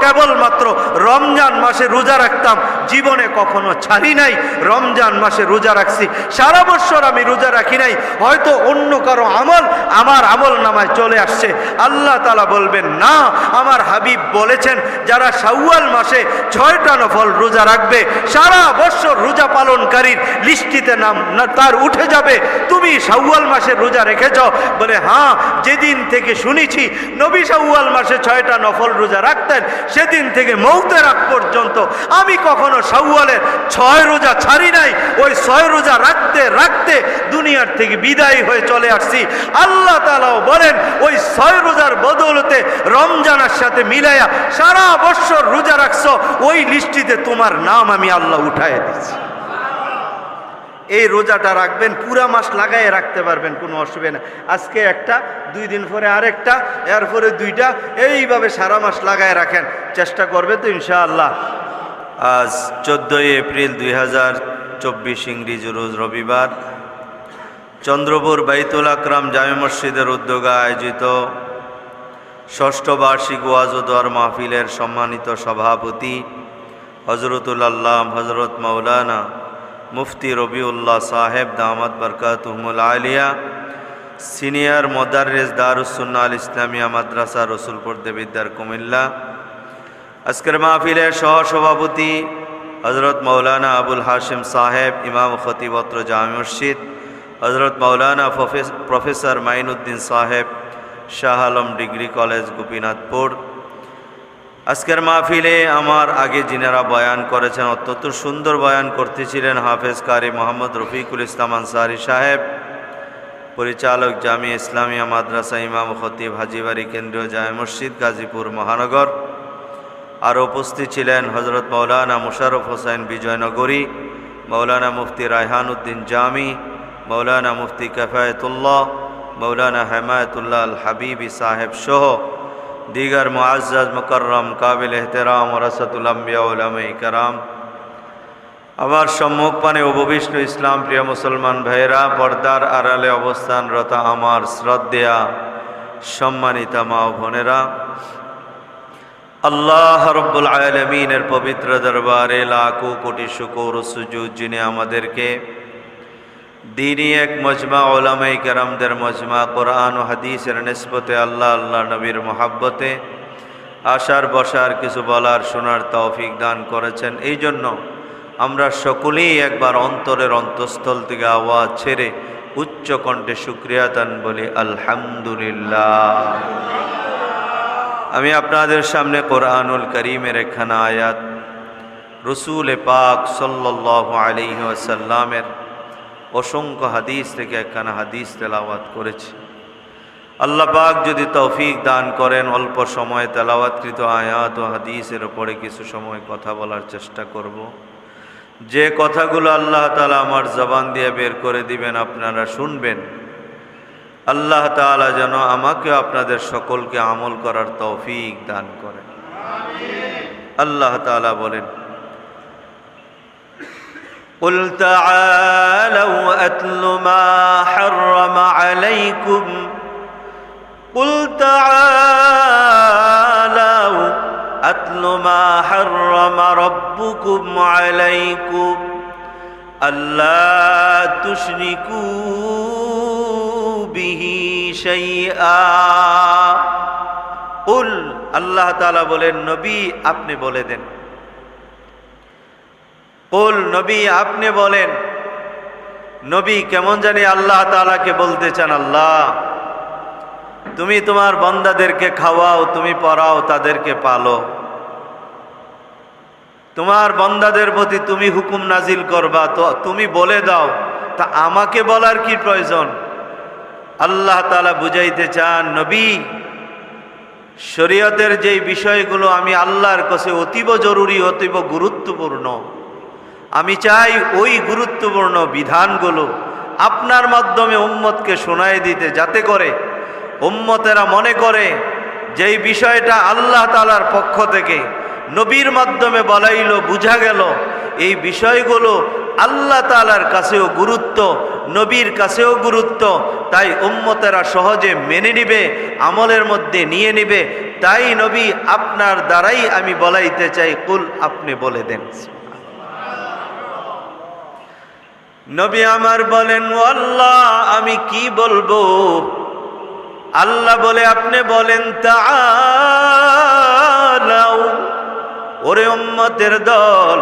কেবলমাত্র রমজান মাসে রোজা রাখতাম, জীবনে কখনো ছাড়ি নাই, রমজান মাসে রোজা রাখছি, সারা বছর আমি রোজা রাখি নাই, হয়তো অন্য কারো আমল আমার আমল নামায় চলে আসছে। আল্লাহ তাআলা বলবেন, না, আমার হাবিব বলেছেন যারা শাওয়াল মাসে 6টা নফল রোজা রাখবে, সারা বছর রোজা পালনকারীর লিস্টিতে নাম তার উঠে যাবে। তুমি শাওয়াল মাসে রোজা রেখেছ? বলে, হ্যাঁ, যেদিন থেকে শুনেছি নবী শাওয়াল মাসে 6টা নফল রোজা রাখতেন, সেদিন থেকে মৌতের আগ পর্যন্ত আমি কখনো শাওয়ালের 6 রোজা ছাড়ি নাই। ওই 6 রোজা রাখতে রাখতে দুনিয়ার থেকে বিদায় হয়ে চলে আসছি। আল্লাহ তাআলাও বলেন, ওই 6 রোজার বদৌলতে রমজানের সাথে মিলাইয়া সারা বছর রোজা রাখছো, ওই লিস্টিতে তোমার নাম আমি আল্লাহ উঠায় দিচ্ছি। এই রোজাটা রাখবেন, পুরা মাস লাগাইয়ে রাখতে পারবেন, কোনো অসুবিধা নেই। আজকে একটা, 2 দিন পরে আরেকটা, এরপরে 2টা, এইভাবে সারা মাস লাগায় রাখেন। চেষ্টা করবে তো ইনশাআল্লাহ? আজ 14 এপ্রিল 2024 ইংরেজি রোজ রবিবার চন্দ্রপুর বাইতুল আকরাম জামে মসজিদের উদ্যোগে আয়োজিত ষষ্ঠ বার্ষিক ওয়াজ ও দোয়ার মাহফিলের সম্মানিত সভাপতি হজরতুল আল্লাহ হজরত মৌলানা মুফতি রবিউল্লাহ সাহেব দামাত বরকাতুহুমুল আলিয়া, সিনিয়র মোদাররিস দারুস সুন্নাহ আল ইসলামিয়া মাদ্রাসা রসুলপুর দেবিদ্দার কুমিল্লা, আজকের মাহফিলের সহসভাপতি হজরত মৌলানা আবুল হাশিম সাহেব ইমাম খতিব অত্র জামে মসজিদ, হজরত মৌলানা প্রফেসর মাইনুদ্দিন সাহেব শাহ আলম ডিগ্রি কলেজ গোপীনাথপুর। আজকের মাহফিলে আমার আগে যিনারা বয়ান করেছেন, অত্যন্ত সুন্দর বয়ান করতেছিলেন হাফেজ কারি মোহাম্মদ রফিকুল ইসলাম আনসারী সাহেব, পরিচালক জামিয়া ইসলামিয়া মাদ্রাসা ইমাম খতিব হাজীবাড়ি কেন্দ্রীয় জামে মসজিদ গাজীপুর মহানগর। আর উপস্থিত ছিলেন হজরত মৌলানা মুশারফ হোসেন বিজয়নগরী, মৌলানা মুফতি রায়হান উদ্দিন জামি, মৌলানা মুফতি কাফায়েতুল্লাহ, মৌলানা হেমায়তুল্লাহ আল হাবিবি সাহেব সহ দিগার মুআজ্জাজ মুকররম কাবিল এহতেরাম ওরাসাতুল আম্বিয়া উলামায়ে কেরাম। আমার সম্মুখপানে উপবিষ্ট ইসলাম প্রিয় মুসলমান ভাইয়েরা, পর্দার আড়ালে অবস্থানরত আমার শ্রদ্ধেয়া সম্মানিতা মা ও বোনেরা, আল্লাহ রব্বুল আলামিনের পবিত্র দরবারে লাখো কোটি শুকর ও সুজুদ, যিনি আমাদেরকে দ্বীনি এক মজমা উলামায়ে কেরামদের মজমা কোরআন ও হাদিসের নিসবতে আল্লাহ আল্লাহ নবীর মোহাব্বতে আশার বসার কিছু বলার শোনার তৌফিক দান করেছেন। এই জন্য আমরা সকলেই একবার অন্তরের অন্তঃস্থল থেকে আওয়াজ ছেড়ে উচ্চ কণ্ঠে শুকরিয়াতান বলি আলহামদুলিল্লাহ। আমি আপনাদের সামনে কোরআনুল করিমের একখানা আয়াত, রসুল পাক সাল্লাল্লাহু আলাইহি ওয়াসাল্লামের অসংখ্য হাদিস থেকে একখানা হাদিস তেলাওয়াত করেছি। আল্লাহ পাক যদি তৌফিক দান করেন, অল্প সময়ে তেলাওয়াতকৃত আয়াত ও হাদিসের উপরে কিছু সময় কথা বলার চেষ্টা করব। যে কথাগুলো আল্লাহ তাআলা আমার জবান দিয়ে বের করে দিবেন, আপনারা শুনবেন। আল্লাহ তাআলা যেন আমাকে আপনাদের সকলকে আমল করার তৌফিক দান করেন। আল্লাহ তাআলা বলেন, قل تعالوا أتل ما حرم عليكم قل تعالوا أتل ما حرم ربكم عليكم ألا تشركوا به شيئا قل আল্লাহ তাআলা বলেন, নবী আপনি বলে দেন, কুল নবী আপনি বলেন। নবী কেমন জানি আল্লাহ তাআলাকে বলতে চান, আল্লাহ তুমি তোমার বান্দাদেরকে খাওয়াও, তুমি পড়াও, তাদেরকে পালো, তোমার বান্দাদের প্রতি তুমি হুকুম নাজিল করবা, তো তুমি বলে দাও, তা আমাকে বলার কি প্রয়োজন? আল্লাহ তাআলা বুঝাইতে চান, নবী শরীয়তের যেই বিষয়গুলো আমি আল্লাহর কাছে অতীব জরুরি, অতীব গুরুত্বপূর্ণ, আমি চাই ওই গুরুত্বপূর্ণ বিধানগুলো আপনার মাধ্যমে উম্মতকে শোনায় দিতে, যাতে করে উম্মতেরা মনে করে যেই বিষয়টা আল্লাহ তাআলার পক্ষ থেকে নবীর মাধ্যমে বলাইল, বুঝা গেল এই বিষয়গুলো আল্লাহ তাআলার কাছেও গুরুত্ব, নবীর কাছেও গুরুত্ব, তাই উম্মতেরা সহজে মেনে নিবে, আমলের মধ্যে নিয়ে নিবে। তাই নবী আপনার দ্বারাই আমি বলাইতে চাই, কুল আপনি বলে দেন। নবী আমার বলেন, ও আল্লাহ আমি কি বলবো? আল্লাহ বলে আপনি বলেন, তাআলাও, ওরে উম্মতের দল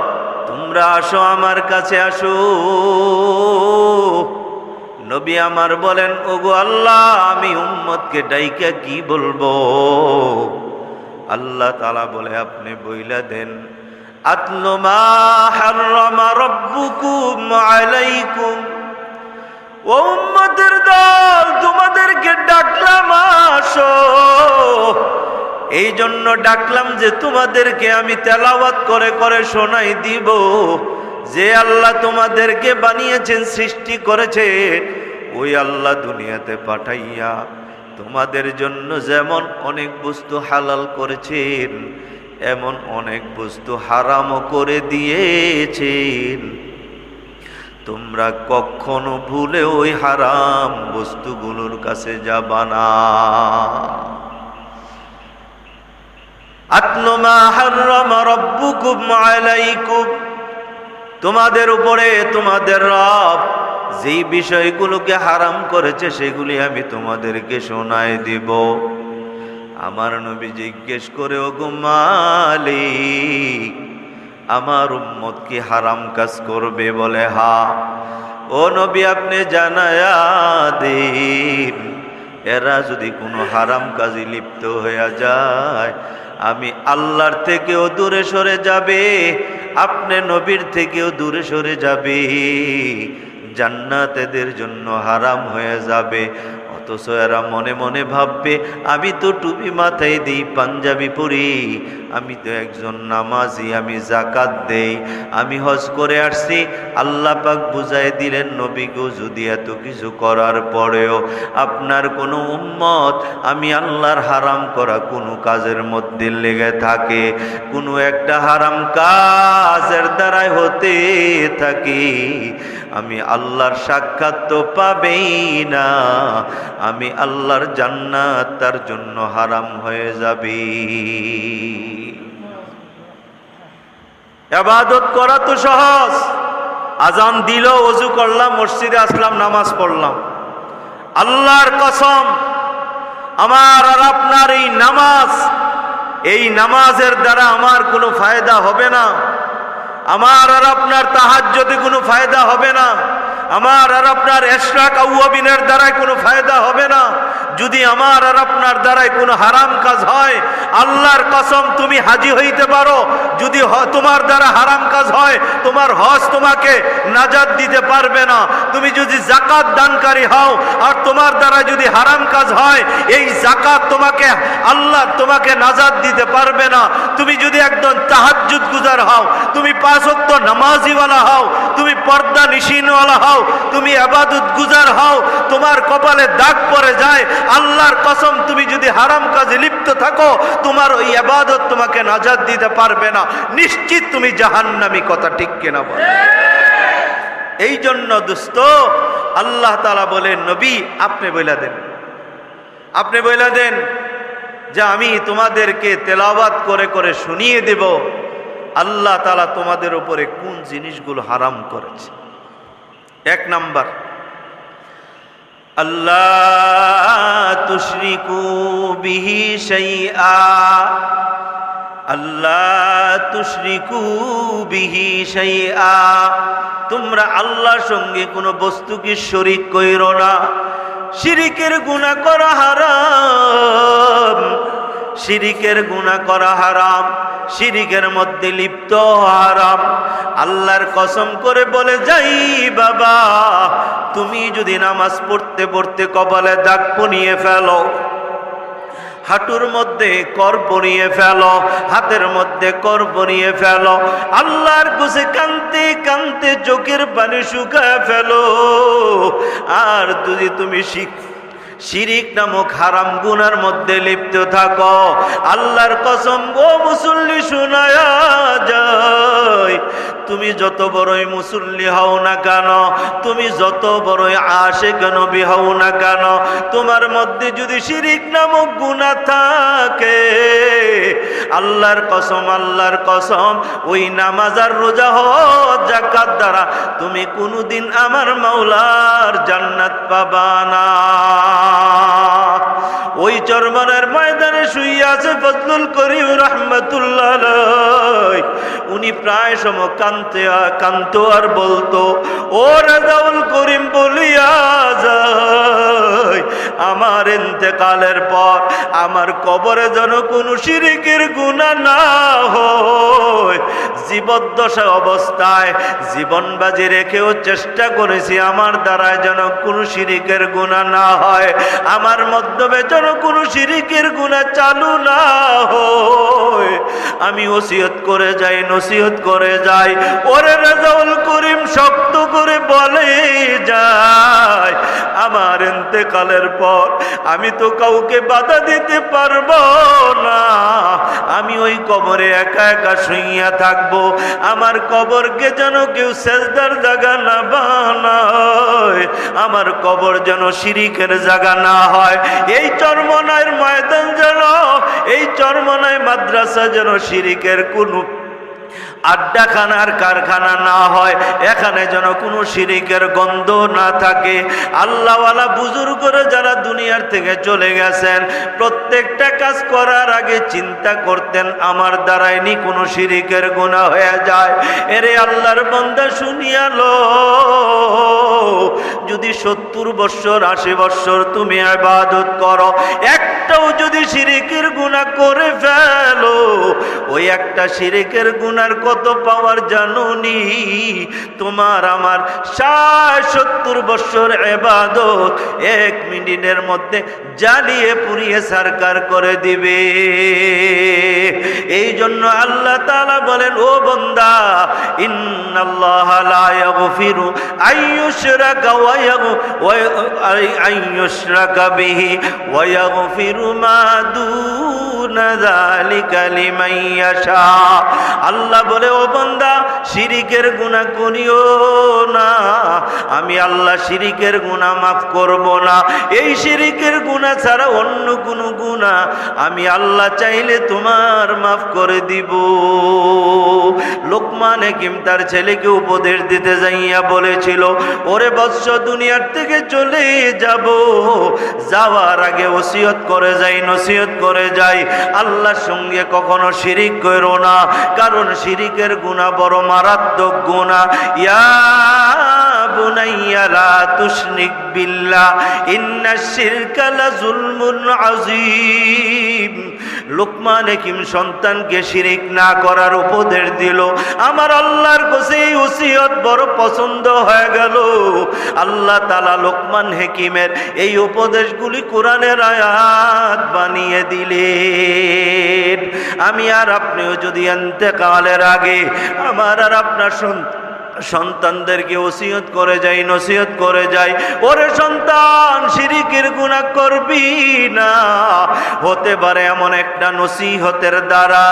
তোমরা আসো, আমার কাছে আসো। নবী আমার বলেন, ওগো আল্লাহ আমি উম্মতকে ডাইকা কি বলবো? আল্লাহ তাআলা বলে আপনি বইলা দেন, আতলু মা হাররামা রাব্বুকুম আলাইকুম। ও উম্মতের দল তোমাদেরকে ডাকলাম আসো, এই জন্য ডাকলাম যে তোমাদেরকে আমি তেলাওয়াত করে করে শোনাই দিব। যে আল্লাহ তোমাদেরকে বানিয়েছেন, সৃষ্টি করেছে, ওই আল্লাহ দুনিয়াতে পাঠাইয়া তোমাদের জন্য যেমন অনেক বস্তু হালাল করেছেন, এমন অনেক বস্তু হারামও করে দিয়েছেন, তোমরা কখনো ভুলে ওই হারাম বস্তুগুলোর কাছে যাবা না। আতলু মা হাররামা রাব্বুকুম আলাইকুম, তোমাদের উপরে তোমাদের রব যেই বিষয়গুলোকে হারাম করেছে সেগুলি আমি তোমাদেরকে শোনায় দিব। আমার নবী জিজ্ঞেস করে, ওগো মালিক, আমার উম্মত কি হারাম কাজ করবে? বলে হা। ও নবী, আপনি জানায়া দিন, এরা যদি কোনো হারাম কাজে লিপ্ত হয়ে যায় আমি আল্লাহর থেকেও দূরে সরে যাবে, আপনি নবীর থেকেও দূরে সরে যাবে, জান্নাত এদের জন্য হারাম হয়ে যাবে। অথচ এরা মনে মনে ভাববে, আমি তো টুপি মাথায় দিই, পাঞ্জাবি পরি, আমি তো একজন নামাজি, আমি যাকাত দেই, আমি হজ করে আসছি। আল্লাহ পাক বুঝাই দিলেন, নবী গো, যদি এত কিছু করার পরেও আপনার কোনো উম্মত আমি আল্লাহর হারাম করা কোনো কাজের মধ্যে লেগে থাকে, কোনো একটা হারাম কাজের দ্বারাই হতে থাকে, আমি আল্লাহর সাক্ষাৎ তো পাবেই না, আমি আল্লাহর জান্নাত তার জন্য হারাম হয়ে যাবে। ইবাদত করা তো সহজ, আজান দিল, ওযু করলাম, মসজিদে আসলাম, নামাজ পড়লাম। আল্লাহর কসম, আমার আর আপনার এই নামাজের দ্বারা আমার কোনো ফায়দা হবে না, আমার আর আপনার তাহাজ্জুদে কোনো ফায়দা হবে না, আমার আর আপনার ইশরাক আউয়াবিনের দ্বারাই কোনো ফায়দা হবে না। যদি আমার আর আপনার দ্বারাই কোনো হারাম কাজ হয়, আল্লাহর কসম, তুমি হাজী হইতে পারো, যদি তোমার দ্বারা হারাম কাজ হয়, তোমার হজ তোমাকে নাজাত দিতে পারবে না। তুমি যদি যাকাত দানকারী হও আর তোমার দ্বারা যদি হারাম কাজ হয়, এই যাকাত আল্লাহ তোমাকে নাজাত দিতে পারবে না। তুমি যদি একজন তাহাজ্জুদ গুজার হও, তুমি 5 ওয়াক্ত নামাজিওয়ালা হও, তুমি পর্দা নিশিনওয়ালা হও, তুমি ইবাদত গুজার হও, তোমার কপালে দাগ পড়ে যায়, আল্লাহর কসম, তুমি যদি হারাম কাজে লিপ্ত থাকো, তোমার ওই ইবাদত তোমাকে নাজাত দিতে পারবে না, নিশ্চিত তুমি জাহান্নামী। কথা ঠিক কিনা বল? এই জন্য দোস্ত, আল্লাহ তাআলা বলেন, নবী আপনি বলে দেন যে আমি তোমাদেরকে তেলাওয়াত করে করে শুনিয়ে দেব আল্লাহ তাআলা তোমাদের উপরে কোন জিনিসগুলো হারাম করেছে। 1 নাম্বার, আল্লাহ তুশরিকু বিহি শাইআ, আল্লাহ তুশরিকু বিহি শাইআ, তোমরা আল্লাহর সঙ্গে কোনো বস্তুকে শরীক কইরো না। শিরিকের গুনাহ করা হারাম, শিরিকের গুনাহ করা হারাম, শিরিকের মধ্যে লিপ্ত হারাম। আল্লাহর কসম করে বলে যাই, বাবা, তুমি যদি নামাজ পড়তে পড়তে কপালে দাগ পনিয়ে ফেলো, হাঁটুর মধ্যে কর পরিয়ে ফেলো, হাতের মধ্যে কর পরিয়ে ফেলো, আল্লাহর কাছে কাঁদতে কাঁদতে চোখের পানি শুকায় ফেলো, আর যদি তুমি শিরিক নামক হারাম গুনার মধ্যে লিপ্ত থাকো, আল্লাহর কসম ও মুসল্লি শোনায়া যায়, তুমি যত বড়ই মুসল্লি হও না কেন, তুমি যত বড়ই আশিক নবী হও না কেন, তোমার মধ্যে যদি শিরিক নামক গুনাহ থাকে, আল্লাহর কসম, ওই নামাজ আর রোজা হজ যাকাত দ্বারা তুমি কোনোদিন আমার মাওলার জান্নাত পাবা না। ওই চরমনের ময়দানে শুয়ে আছে ফজলুল করিম রাহমাতুল্লাহ আলাইহি, উনি প্রায় সময় কানতো আর বলতো, ও রাজাউল করিম, বলিয়া যায় আমার ইন্তেকালের পর আমার কবরে যেন কোনো শিরিকের গুনাহ না হয়। জীবদ্দশা অবস্থায় জীবন বাজি রেখেও চেষ্টা করেছি আমার দ্বারায় যেন কোনো শিরিকের গুনাহ না হয়, আমার মাধ্যমে যেন কোনো শিরিকের গুনাহ চালু না হয়। আমি ওসিয়ত করে যাই, নসিহত করে যাই, ওরে রাজাউল করিম শক্ত করে বলে যায়, আমার ইন্তেকালের পর পর আমি তো কাউকে বাধা দিতে পারবো না। আমি ওই কবরে একা একা শুইয়া থাকবো। আমার কবরকে যেন কেউ সেজদার জায়গা না বানায়, আমার কবর যেন শিরিকের জায়গা না হয়। এই চরমনাইয়ের ময়দান যেন, এই চরমনাই মাদ্রাসা যেন শিরিকের কোনো আড্ডাখানার কারখানা না হয়। এখানে যেন কোনো শিরিকের গন্ধ না থাকে। আল্লাহওয়ালা বুজুর্গরা যারা দুনিয়ার থেকে চলে গেছেন, প্রত্যেকটা কাজ করার আগে চিন্তা করতেন আমার দ্বারাইনি কোনো শিরিকের গুনাহ হয়ে যায়। এরে আল্লাহর বান্দা শুনিয়া লো, যদি 70 বৎসর 80 বৎসর তুমি ইবাদত করো, একটাও যদি শিরিকের গুনাহ করে ফেলো, ওই একটা শিরিকের গুনার কত পাওয়ার জানুনি? তোমার আমার 60-70 বৎসর ইবাদত 1 মিনিটের মধ্যে জ্বালিয়ে পুড়িয়ে সারকার করে দিবে। এই জন্য আল্লাহ তাআলা বলেন, ও বান্দা, ইন্নাল্লাহা লা ইয়াগফিরু আইয়ুশরাকা আইয়ুশরাকা বিহি ওয়া ইয়াগফিরু মা দুনা যালিকা লিমান ইয়াশা। আল্লাহ বলে, ও বান্দা, শিরিকের গুনাহ করিও না, আমি আল্লাহ শিরিকের গুনাহ মাফ করব না। এই শিরিকের গুনাহ ছাড়া অন্য কোনো গুনাহ আমি আল্লাহ চাইলে তোমার মাফ করে দিব। লোকমান হাকিম তার ছেলেকে উপদেশ দিতে যাইয়া বলেছিল, ওরে বৎস, দুনিয়ার থেকে চলে যাব, যাওয়ার আগে ওসিয়ত করে যাই, নসিহত করে যাই, আল্লাহর সঙ্গে কখনো শিরিক করো না, কারণ শিরিকের গুনাহ বড় মারাত্মক গুনাহ। ইয়া বুনাইয়া লা তুশরিক বিল্লাহ ইন্নাশ শিরকা লাযুলমুন আযীম। লোকমান হাকিম সন্তানকে শিরিক না করার উপদেশ দিল। আমার আল্লাহর কাছে এই ওসিয়ত বড় পছন্দ হয়ে গেল। আল্লাহ তাআলা লোকমান হাকিমের এই উপদেশগুলি কোরআনের আয়াত বানিয়ে দিলেন। আমি আর আপনিও যদি ইন্তেকালের আগে আমার আর আপনার সন্তানদেরকে ওসিয়ত করে যাই, নসিহত করে যাই, ওরে সন্তান, শিরিকের গুনাহ করবি না। হতে পারে এমন একটা নসিহতের দ্বারা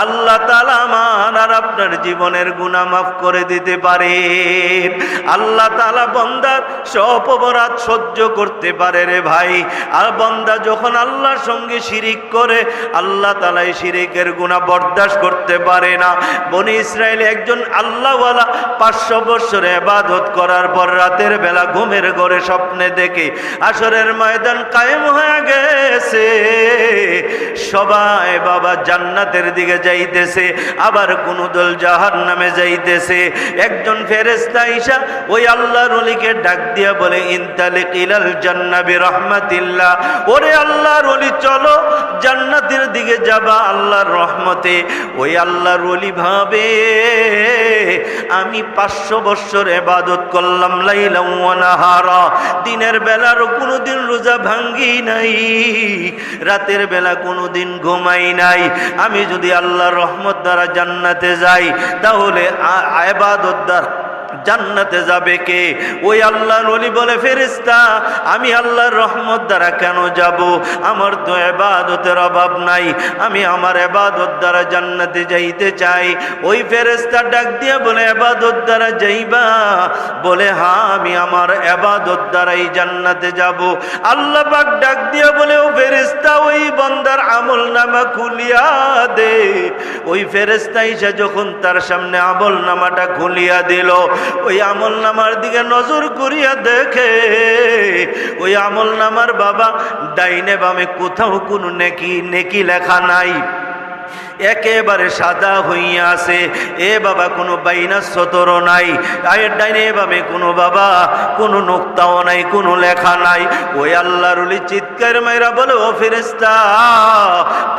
আল্লাহ তাআলা আমার আর আপনার জীবনের গুনাহ মাফ করে দিতে পারে। আল্লাহ তাআলা বান্দার সব অপরাধ সহ্য করতে পারে রে ভাই। আর বান্দা যখন আল্লাহর সঙ্গে শিরিক করে, আল্লাহ তাআলা এই শিরিকের গুনাহ বরদাস্ত করতে পারে না। বনি ইসরায়েল একজন আল্লাহওয়ালা 500 বছর ইবাদত করার পর রাতের বেলা ঘুমের ঘরে স্বপ্নে দেখে আসরের ময়দান কায়েম হয়ে গেছে, সবাই বাবা জান্নাতের দিকে যাইতেছে, আবার কোন দল জাহান্নামে যাইতেছে। একজন ফেরেশতা আইসা ওই আল্লাহর ওলিকে ডাক দিয়া বলে, ইনতালিক ইলাল জান্নাহ বিরহমাতিল্লাহ, ওরে আল্লাহর ওলি, চলো জান্নাতের দিকে যাবা আল্লাহর রহমতে। ওই আল্লাহর ওলি ভাবে, আমি 500 বছর ইবাদত করলাম লাইলা ওয়া নাহারা, দিনের বেলারও কোনোদিন রোজা ভাঙ্গি নাই, রাতের বেলা কোনোদিন ঘুমাই নাই। আমি যদি আল্লাহর রহমত দ্বারা জান্নাতে যাই, তাহলে ইবাদত দ্বারা জান্নাতে যাবে কে? ওই আল্লাহর ওলি বলে, ফেরেশতা, আমি আল্লাহর রহমত দ্বারা কেন যাব? আমার তো ইবাদতের অভাব নাই, আমি আমার ইবাদত দ্বারা জান্নাতে যাইতে চাই। ওই ফেরেশতা ডাক দিয়ে বলে, ইবাদত দ্বারা যাইবা? বলে, হ্যাঁ, আমি আমার ইবাদত দ্বারাই জান্নাতে যাব। আল্লাহ পাক ডাক দিয়ে বলে, ও ফেরেশতা, ওই বান্দার আমলনামা খুলিয়া দে। ওই ফেরেশতা এসে যখন তার সামনে আমলনামাটা খুলিয়া দিল, ওই আমল নামার দিকে নজর করিয়া দেখে, ওই আমল নামার বাবা ডাইনে বামে কোথাও কোনো নেকি লেখা নাই, একেবারে সাদা হইয়া আছে। এ বাবা, কোনো বাইনা সতর নাই, আয়ের ডাইনে বামে কোনো বাবা কোনো নোক্তাও নাই, কোনো লেখা নাই। ওই আল্লাহর ওলি চিৎকার মাইরা বলে, ও ফেরেশতা,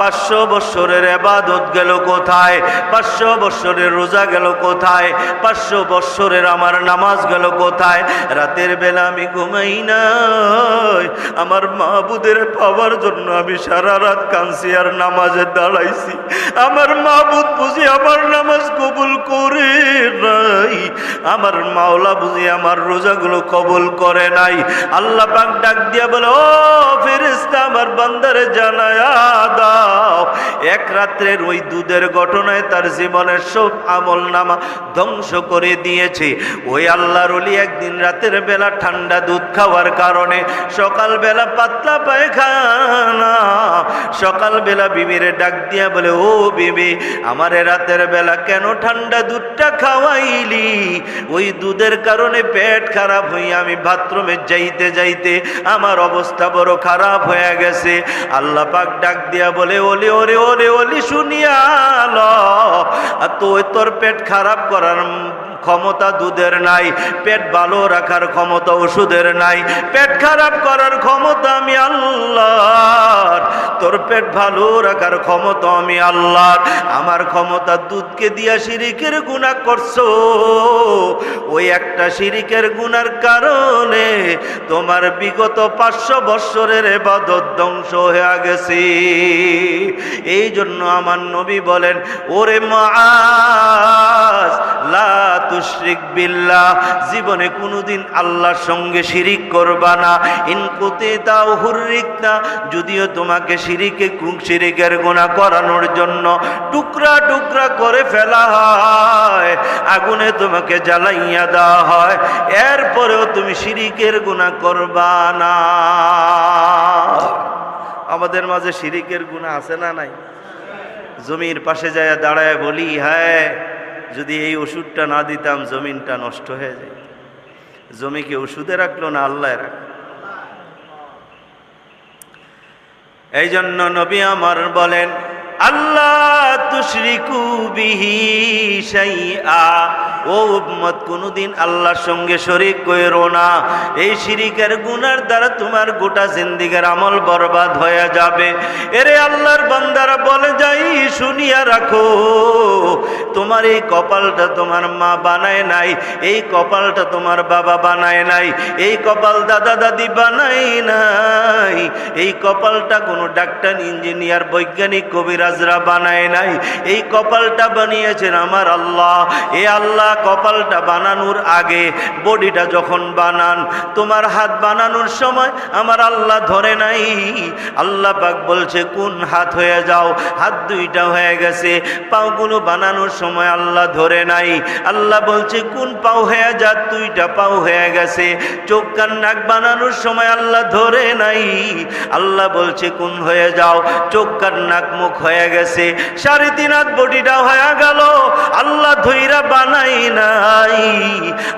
500 বছরের ইবাদত গেল কোথায়? 500 বছরের রোজা গেল কোথায়? 500 বছরের আমার নামাজ গেল কোথায়? রাতের বেলা আমি ঘুমাই নাই, আমার মাহবুদের পাওয়ার জন্য আমি সারা রাত কাঁদছি আর নামাজে দাঁড়াইছি। আমার মাবুদ বুঝি আমার নামাজ কবুল করে নাই, আমার মাওলা বুঝি আমার রোজাগুলো কবুল করে নাই। আল্লাহ পাক ডাক দিয়া বলে, ও ফেরেশতা আমার বান্দারে জানায়া দাও, এক রাত্রের ওই দুধের ঘটনায় তার জীবনের সব আমল নামা ধ্বংস করে দিয়েছে। ওই আল্লাহর ওলি একদিন রাতের বেলা ঠান্ডা দুধ খাওয়ার কারণে সকালবেলা পাতলা পায়খানা, সকালবেলা বিবিরে ডাক দিয়া বলে, ও বিবি আমারে রাতের বেলা কেন ঠান্ডা দুধটা খাওয়াইলি? ওই দুধের কারণে পেট খারাপ হইয়া আমি বাথরুমে যাইতে যাইতে আমার অবস্থা বড় খারাপ হয়ে গেছে। আল্লাহ পাক ডাক দিয়া বলে, ওলি ওরে ওরে ওলি শুনিয়া ল, তো তোর পেট খারাপ করার ক্ষমতা দুধের নাই, পেট ভালো রাখার ক্ষমতা ওষুধের নাই, পেট খারাপ করার ক্ষমতা আমি আল্লাহর, তোর পেট ভালো রাখার ক্ষমতা আমি আল্লাহর। আমার ক্ষমতা দুধকে দিয়া শিরিকের গুনাহ করছো, ওই একটা শিরিকের গুনার কারণে তোমার বিগত 500 বৎসরের ইবাদত ধ্বংস হয়ে গেছে। এই জন্য আমার নবী বলেন, ওরে মুআজ লা তুশরিক বিল্লাহ, জীবনে কোনোদিন আল্লাহর সঙ্গে শিরিক করবা না। ইন কুতিতা হুররিকতা, যদিও তোমাকে শিরিকের গুনাহ করানোর জন্য টুকরা টুকরা করে ফেলা হয়, আগুনে তোমাকে জ্বালাইয়া দেওয়া হয়, এরপরেও তুমি শিরিকের গুনাহ করবা না। আমাদের মাঝে শিরিকের গুনাহ আছে না নাই? জমির পাশে যায় দাঁড়ায় বলি, হ্যাঁ যদি এই ওষুধটা না দিতাম জমিনটা নষ্ট হয়ে যায়। জমিকে ওষুধে রাখলো না আল্লাহ রাখলো। এই জন্য নবী আমার বলেন, আল্লাহ তুশরিকু বিহি শাইআ, ও উম্মত কোনদিন আল্লাহর সঙ্গে শরীক কইরো না। এই শিরিকের গুনার দ্বারা তোমার গোটা জিন্দেগীর আমল বরবাদ হয়ে যাবে। এরে আল্লাহর বান্দারা বলে যাই শুনিয়া রাখো, তোমার এই কপালটা তোমার মা বানায় নাই, এই কপালটা তোমার বাবা বানায় নাই, এই কপাল দাদা দাদি বানায় নাই, এই কপালটা কোনো ডাক্তার ইঞ্জিনিয়ার বৈজ্ঞানিক কবিরাজরা বানায় নাই, এই কপালটা বানিয়েছেন আমার আল্লাহ। এ আল্লাহ কপালটা বানানোর আগে বডিটা যখন বানান, তোমার হাত বানানোর সময় আমার আল্লাহ ধরে নাই। আল্লাহ পাক বলছে কোন হাত হয়ে যাও, হাত দুইটা হয়ে গেছে। পাওগুলো বানানোর সময় আল্লাহ ধরে নাই। আল্লাহ বলছে কোন পাও হয়ে যা, দুইটা পাও হয়ে গেছে। চোখ কান নাক বানানোর সময় আল্লাহ ধরে নাই। আল্লাহ বলছে কোন হয়ে যাও, চোখ কান নাক মুখ হয়ে গেছে। 3.5 হাত বডিটা হয়ে গেল, আল্লাহ ধইরা বানাই নাই।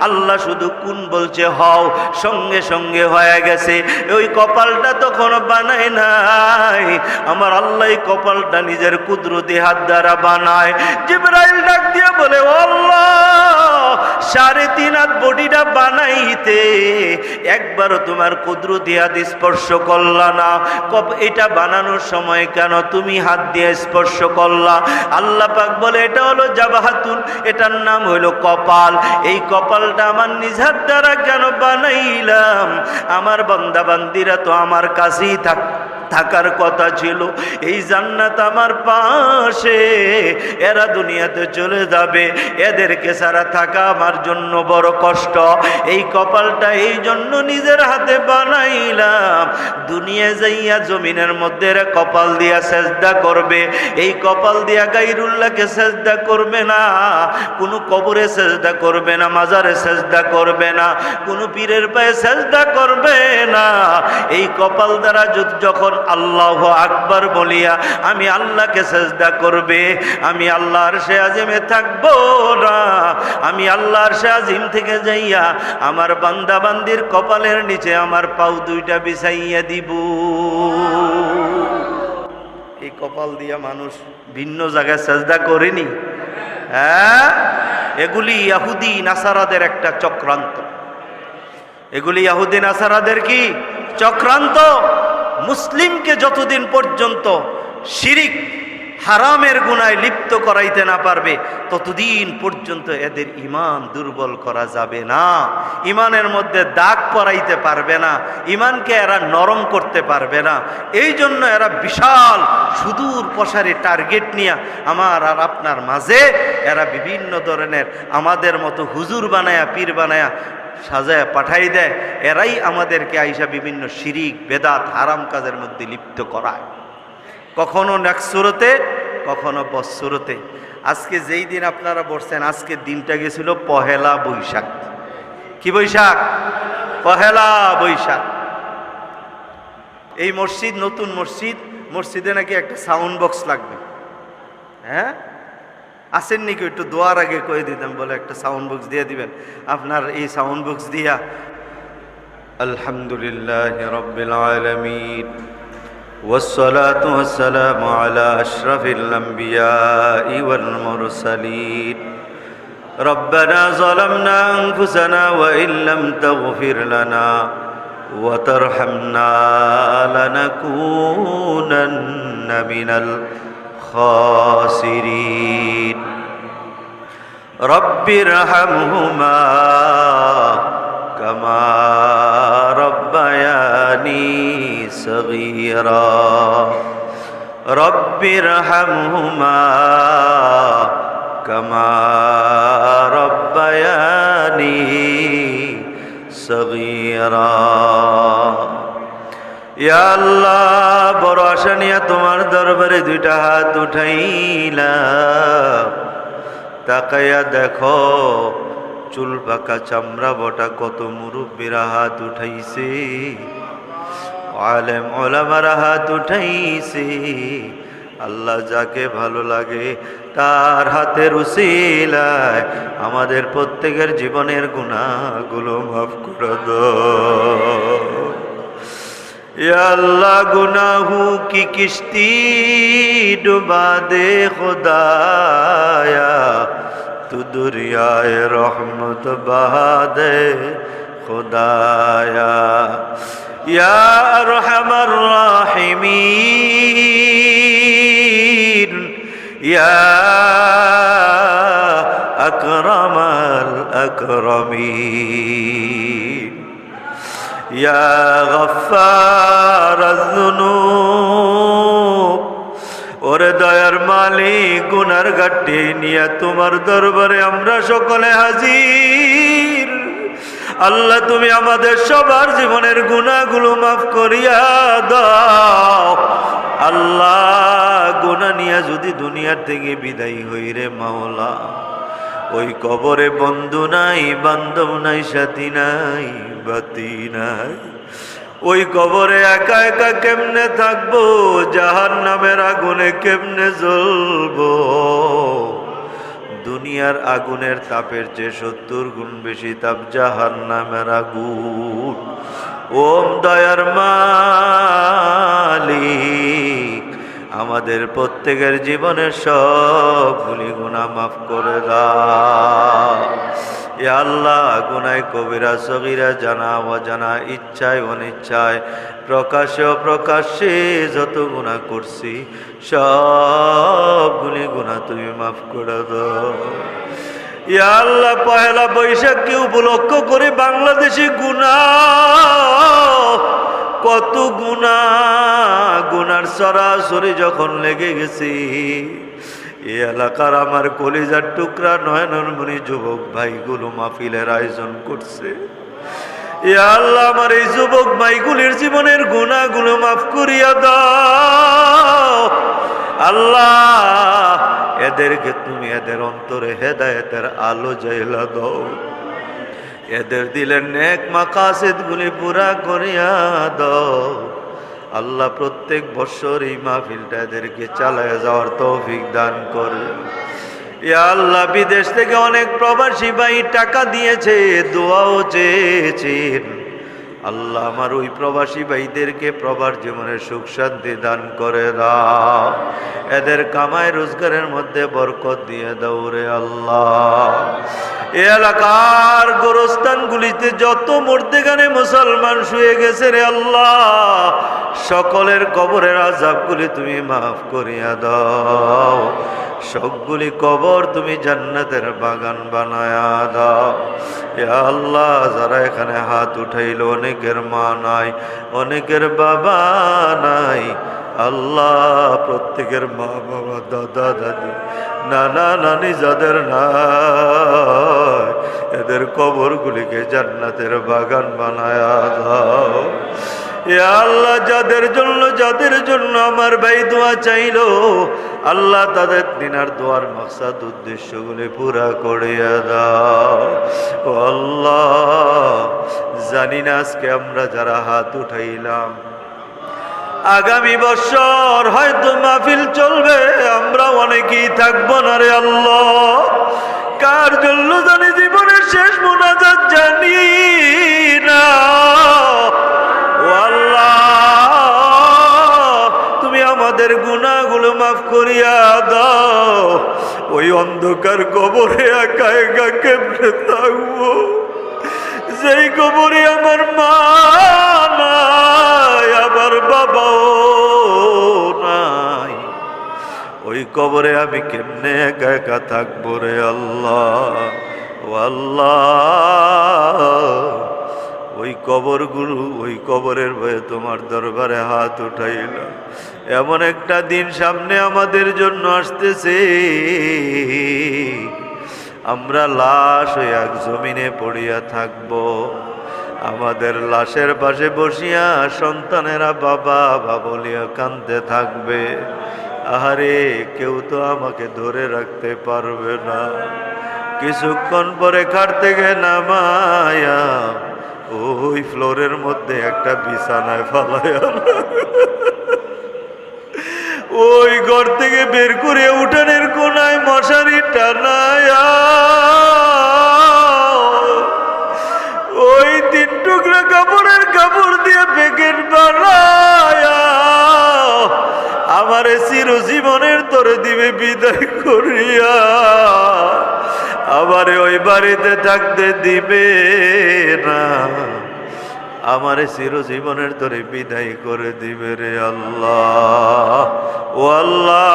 আল্লাহ শুধু কোন বলছে হও, সঙ্গে সঙ্গে হয়ে গেছে। ওই কপালটা তখন বানায় নাই, আমার আল্লাহ কপালটা নিজের কুদরতি হাত দ্বারা বানায়। জিবরাইল ডাক দিয়ে বলে, ও আল্লাহ 3.5 হাত বডিটা বানাইতে একবারও তোমার কুদরতি হাত স্পর্শ করলা না, এটা বানানোর সময় কেন তুমি হাত দিয়ে স্পর্শ করলা? আল্লাহ পাক বলে এটা হলো জাবাহাতুন, এটার নাম হইল কপাল। এই কপালটা আমার নিজ হাত দ্বারা কেন বানাইলাম? আমার বান্দা বান্দিরা তো আমার কাছেই থাকার কথা ছিল, এই জান্নাত আমার পাশে, এরা দুনিয়াতে চলে যাবে, এদেরকে ছাড়া থাকা আমার জন্য বড় কষ্ট। এই কপালটা এই জন্য নিজের হাতে বানাইলাম, দুনিয়া যাইয়া জমিনের মধ্যে কপাল দিয়া সেজদা করবে, এই কপাল দিয়া গায়রুল্লাহকে সেজদা করবে না, কোনো কবরে সেজদা করবে না, মাজারে সেজদা করবে না, কোনো পীরের পায়ে সেজদা করবে না। এই কপাল দ্বারা যখন আল্লাহু আকবার বলিয়া আমি আল্লাহকে সেজদা করবে, আমি আল্লাহর আরশে আজিমে থাকবো না, আমি আল্লাহর আরশে আজিম থেকে যাইয়া আমার বান্দা বান্দির কপালের নিচে আমার পাও দুইটা বিছাইয়া দিব। এই কপাল দিয়া মানুষ ভিন্ন জায়গায় সেজদা করেনি। হ্যাঁ, এগুলি ইহুদি নাসারাদের একটা চক্রান্ত, এগুলি ইহুদি নাসারাদের কি চক্রান্ত। মুসলিমকে যতদিন পর্যন্ত শিরিক হারামের গুনায় লিপ্ত করাইতে না পারবে, ততদিন পর্যন্ত এদের ঈমান দুর্বল করা যাবে না, ঈমানের মধ্যে দাগ পরাইতে পারবে না, ঈমানকে এরা নরম করতে পারবে না। এই জন্য এরা বিশাল সুদূর প্রসারী টার্গেট নিয়ে আমার আর আপনার মাঝে এরা বিভিন্ন ধরনের আমাদের মতো হুজুর বানায়া পীর বানায়া সাজায় পাঠাই দেয়। এরাই আমাদেরকে আইসা বিভিন্ন শিরিক বেদাত হারাম কাজের মধ্যে লিপ্ত করায়, কখনো নেক্সুরতে কখনো বৎসুরতে। আজকে যেই দিন আপনারা বলছেন, আজকের দিনটা গেছিল পহেলা বৈশাখ। কি বৈশাখ? পহেলা বৈশাখ। এই মসজিদ নতুন মসজিদ, মসজিদে নাকি একটা সাউন্ড বক্স লাগবে। হ্যাঁ, আসেন নাকি? একটু দোয়ার আগে কয়ে দিতাম, বলে একটা সাউন্ড বক্স দিয়ে দিবেন। আপনার এই সাউন্ড বক্স দিয়া আলহামদুলিল্লাহ রাব্বিল আলামিন والصلاة والسلام على أشرف الأنبياء والمرسلين ربنا ظلمنا أنفسنا وإن لم تغفر لنا وترحمنا لنكونن من الخاسرين رب ارحمهما كما ربياني صغيرا رب ارحمهما كما ربياني صغيرا ইয়া আল্লাহ, বড় আশা নিয়ে তোমার দরবারে দুইটা হাত উঠাইলাম। তাকাইয়া দেখো, চুল পাকা চামড়া বটা কত মুরব্বীরা হাত উঠাইছে, আলেম ওলামারা হাত উঠাইছে। আল্লাহ, যাকে ভালো লাগে তার হাতের উসিলায় আমাদের প্রত্যেকের জীবনের গুনাহগুলো মাফ করে দাও। ইয়া আল্লাহ, গুনাহু কি কিস্তি ডুবা দে খুদায়া, তু দুরিয়ায়ে রহমত বহা দে খুদায়া। ইয়া আরহামার রাহিমিন, ইয়া আকরামাল আকরামিন, ইয়া গফফারায যুনুব। ওরে দয়ার মালিক, গুনার গাঠি নিয়ে তোমার দরবারে আমরা সকলে হাজির। আল্লাহ, তুমি আমাদের সবার জীবনের গুনাহগুলো মাফ করিয়া দাও। আল্লাহ, গুনাহ নিয়ে যদি দুনিয়ার থেকে বিদায় হই রে মাওলা, ওই কবরে বন্ধু নাই, বান্ধব নাই, সাথী নাই, বাতি নাই। ওই কবরে একা একা কেমনে থাকবো, জাহান্নামের আগুনে কেমনে জ্বলবো। দুনিয়ার আগুনের তাপের চেয়ে 70 গুণ বেশি তাপ জাহান্নামের আগুন। ওম দয়ার মালিক, আমাদের প্রত্যেকের জীবনের সবগুলি গুনাহ মাফ করে দাও। ইয়া আল্লাহ, গুনাহ কবিরা সগীরা, জানা অজানা, ইচ্ছায় অনিচ্ছায়, প্রকাশ্যে অপ্রকাশ্যে যত গুনাহ করছি সবগুলি গুনাহ তুমি মাফ করে দাও। ইয়া আল্লাহ, পহেলা বৈশাখকে উপলক্ষ করে বাংলাদেশে গুনাহ, কত গুনার সরাসরি যখন লেগে গেছি, এই এলাকার আমার কলিজার টুকরা নয়নমণি যুবক ভাইগুলো মাহফিলের আয়োজন করছে। ইয়া আল্লাহ, আমার এই যুবক ভাইগুলির জীবনের গুনাহগুলো মাফ করিয়া দাও। আল্লাহ, এদেরকে তুমি এদের অন্তরে হেদায়েতের আলো জ্বালা দাও, এদের দিলের নেক মাকাসিদ গুলি পুরা করিয়া দাও। আল্লাহ, প্রত্যেক বছর এই মাহফিলটা এদেরকে চালায় যাওয়ার তৌফিক দান করে। ইয়া আল্লাহ, বিদেশ থেকে অনেক প্রবাসী ভাই টাকা দিয়েছে, দোয়াও চেয়েছেন। আল্লাহ, আমার ওই প্রবাসী ভাইদেরকে প্রবাস জীবনের সুখ শান্তি দান করে দাও, এদের কামাই রোজগারের মধ্যে বরকত দিয়ে দাও রে আল্লাহ। এ এলাকার গোরস্থানগুলিতে যত মর্দেগানে মুসলমান শুয়ে গেছে রে আল্লাহ, সকলের কবরের আযাবগুলি তুমি মাফ করিয়া দাও, সবগুলি কবর তুমি জান্নাতের বাগান বানায়া দাও। ইয়া আল্লাহ, যারা এখানে হাত উঠাইল, অনেকের মা নাই, অনেকের বাবা নাই, আল্লাহ প্রত্যেকের মা বাবা, দাদা দাদি, নানা নানি যাদের নাই, এদের কবরগুলিকে জান্নাতের বাগান বানায়া দাও। ইয়া আল্লাহ, যাদের জন্য আমার ভাই দোয়া চাইলো, আল্লাহ তাদের দিনার দোয়ার মাকসাদ উদ্দেশ্যগুলি পুরা করিয়া দাও। ও আল্লাহ, জানি না আজকে আমরা যারা হাত উঠাইলাম, আগামী বছর হয়তো মাহফিল চলবে, আমরা অনেকেই থাকবো না রে আল্লাহ। কার জন্য জানি জীবনের শেষ মোনাজাত জানি না। ও আল্লাহ, তুমি আমাদের গুনাহগুলো মাফ করিয়া দাও। ওই অন্ধকার কবরে একা একা কেমনে থাকবো, যেই কবরে আমার মা নাই, আমার বাবাও নাই, ওই কবরে আমি কেমনে একা একা থাকবো রে আল্লাহ। ও আল্লাহ, ওই কবরের ভয়ে তোমার দরবারে হাত উঠাইলাম। এমন একটা দিন সামনে আমাদের জন্য আসতেছে, আমরা লাশ হয়ে এক জমিনে পড়িয়া থাকব। আমাদের লাশের পাশে বসিয়া সন্তানেরা বাবা বাবা বলিয়া কাঁদতে থাকবে। আহারে, কেউ তো আমাকে ধরে রাখতে পারবে না। কিছুক্ষণ পরে খাট থেকে নামায়া ওই ফ্লোরের মধ্যে একটা বিছানায় ফালাইয়া, ওই ঘর থেকে বের করে উঠানের কোনায় মশারি টানায়া, ওই 3 টুকরা কাপড়ের কাপড় দিয়ে প্যাকেট বানায়া আমারে চিরজীবনের তরে দিবে বিদায় করিয়া, আমারে ওই বাড়িতে থাকতে দিবে না, আমারে চিরজীবনের তরে বিদায় করে দিবে রে আল্লাহ। ও আল্লাহ,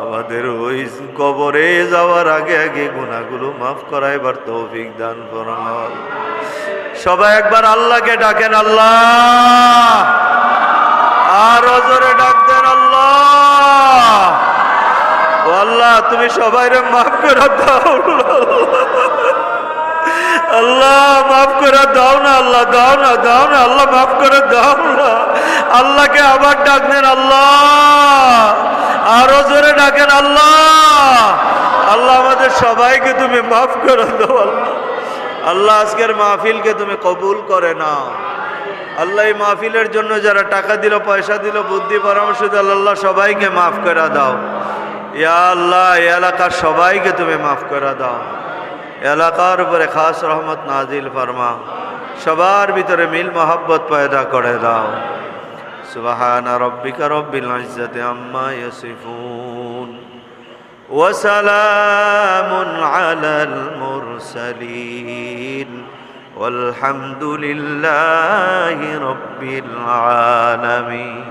আমাদের ওই কবরে যাওয়ার আগে আগে গুনাহগুলো মাফ করাইবার তৌফিক দান ফরমাও। সবাই একবার আল্লাহকে ডাকেন, আল্লাহ, আর জোরে ডাক দেন, আল্লাহ। ও আল্লাহ, তুমি সবাইরে মাফ করে দাও, আল্লাহ মাফ করে দাও না, আল্লাহ দাও না, দাও না, আল্লাহ মাফ করে দাও না। আল্লাহকে আবার ডাক দেন, আল্লাহ, আরো জোরে ডাকেন, আল্লাহ। আল্লাহ, আমাদের সবাইকে তুমি মাফ করে দাও, আল্লাহ। আল্লাহ, আজকের মাহফিলকে তুমি কবুল করে নাও। আল্লাহ, এই মাহফিলের জন্য যারা টাকা দিল, পয়সা দিল, বুদ্ধি পরামর্শ দিল, আল্লাহ সবাইকে মাফ করে দাও। ইয়া আল্লাহ, এই এলাকার সবাইকে তুমি মাফ করে দাও। এলাকার উপরে খাস রহমত নাজিল ফরমা, সবার ভিতরে মিল মোহাব্বত পয়দা করে দাও। সুবহানা রাব্বিকা রব্বিল ইজ্জাতি আম্মা ইয়াসিফুন ওয়া সালামুন আলাল মুরসালিন ওয়ালহামদুলিল্লাহি রাব্বিল আলামিন।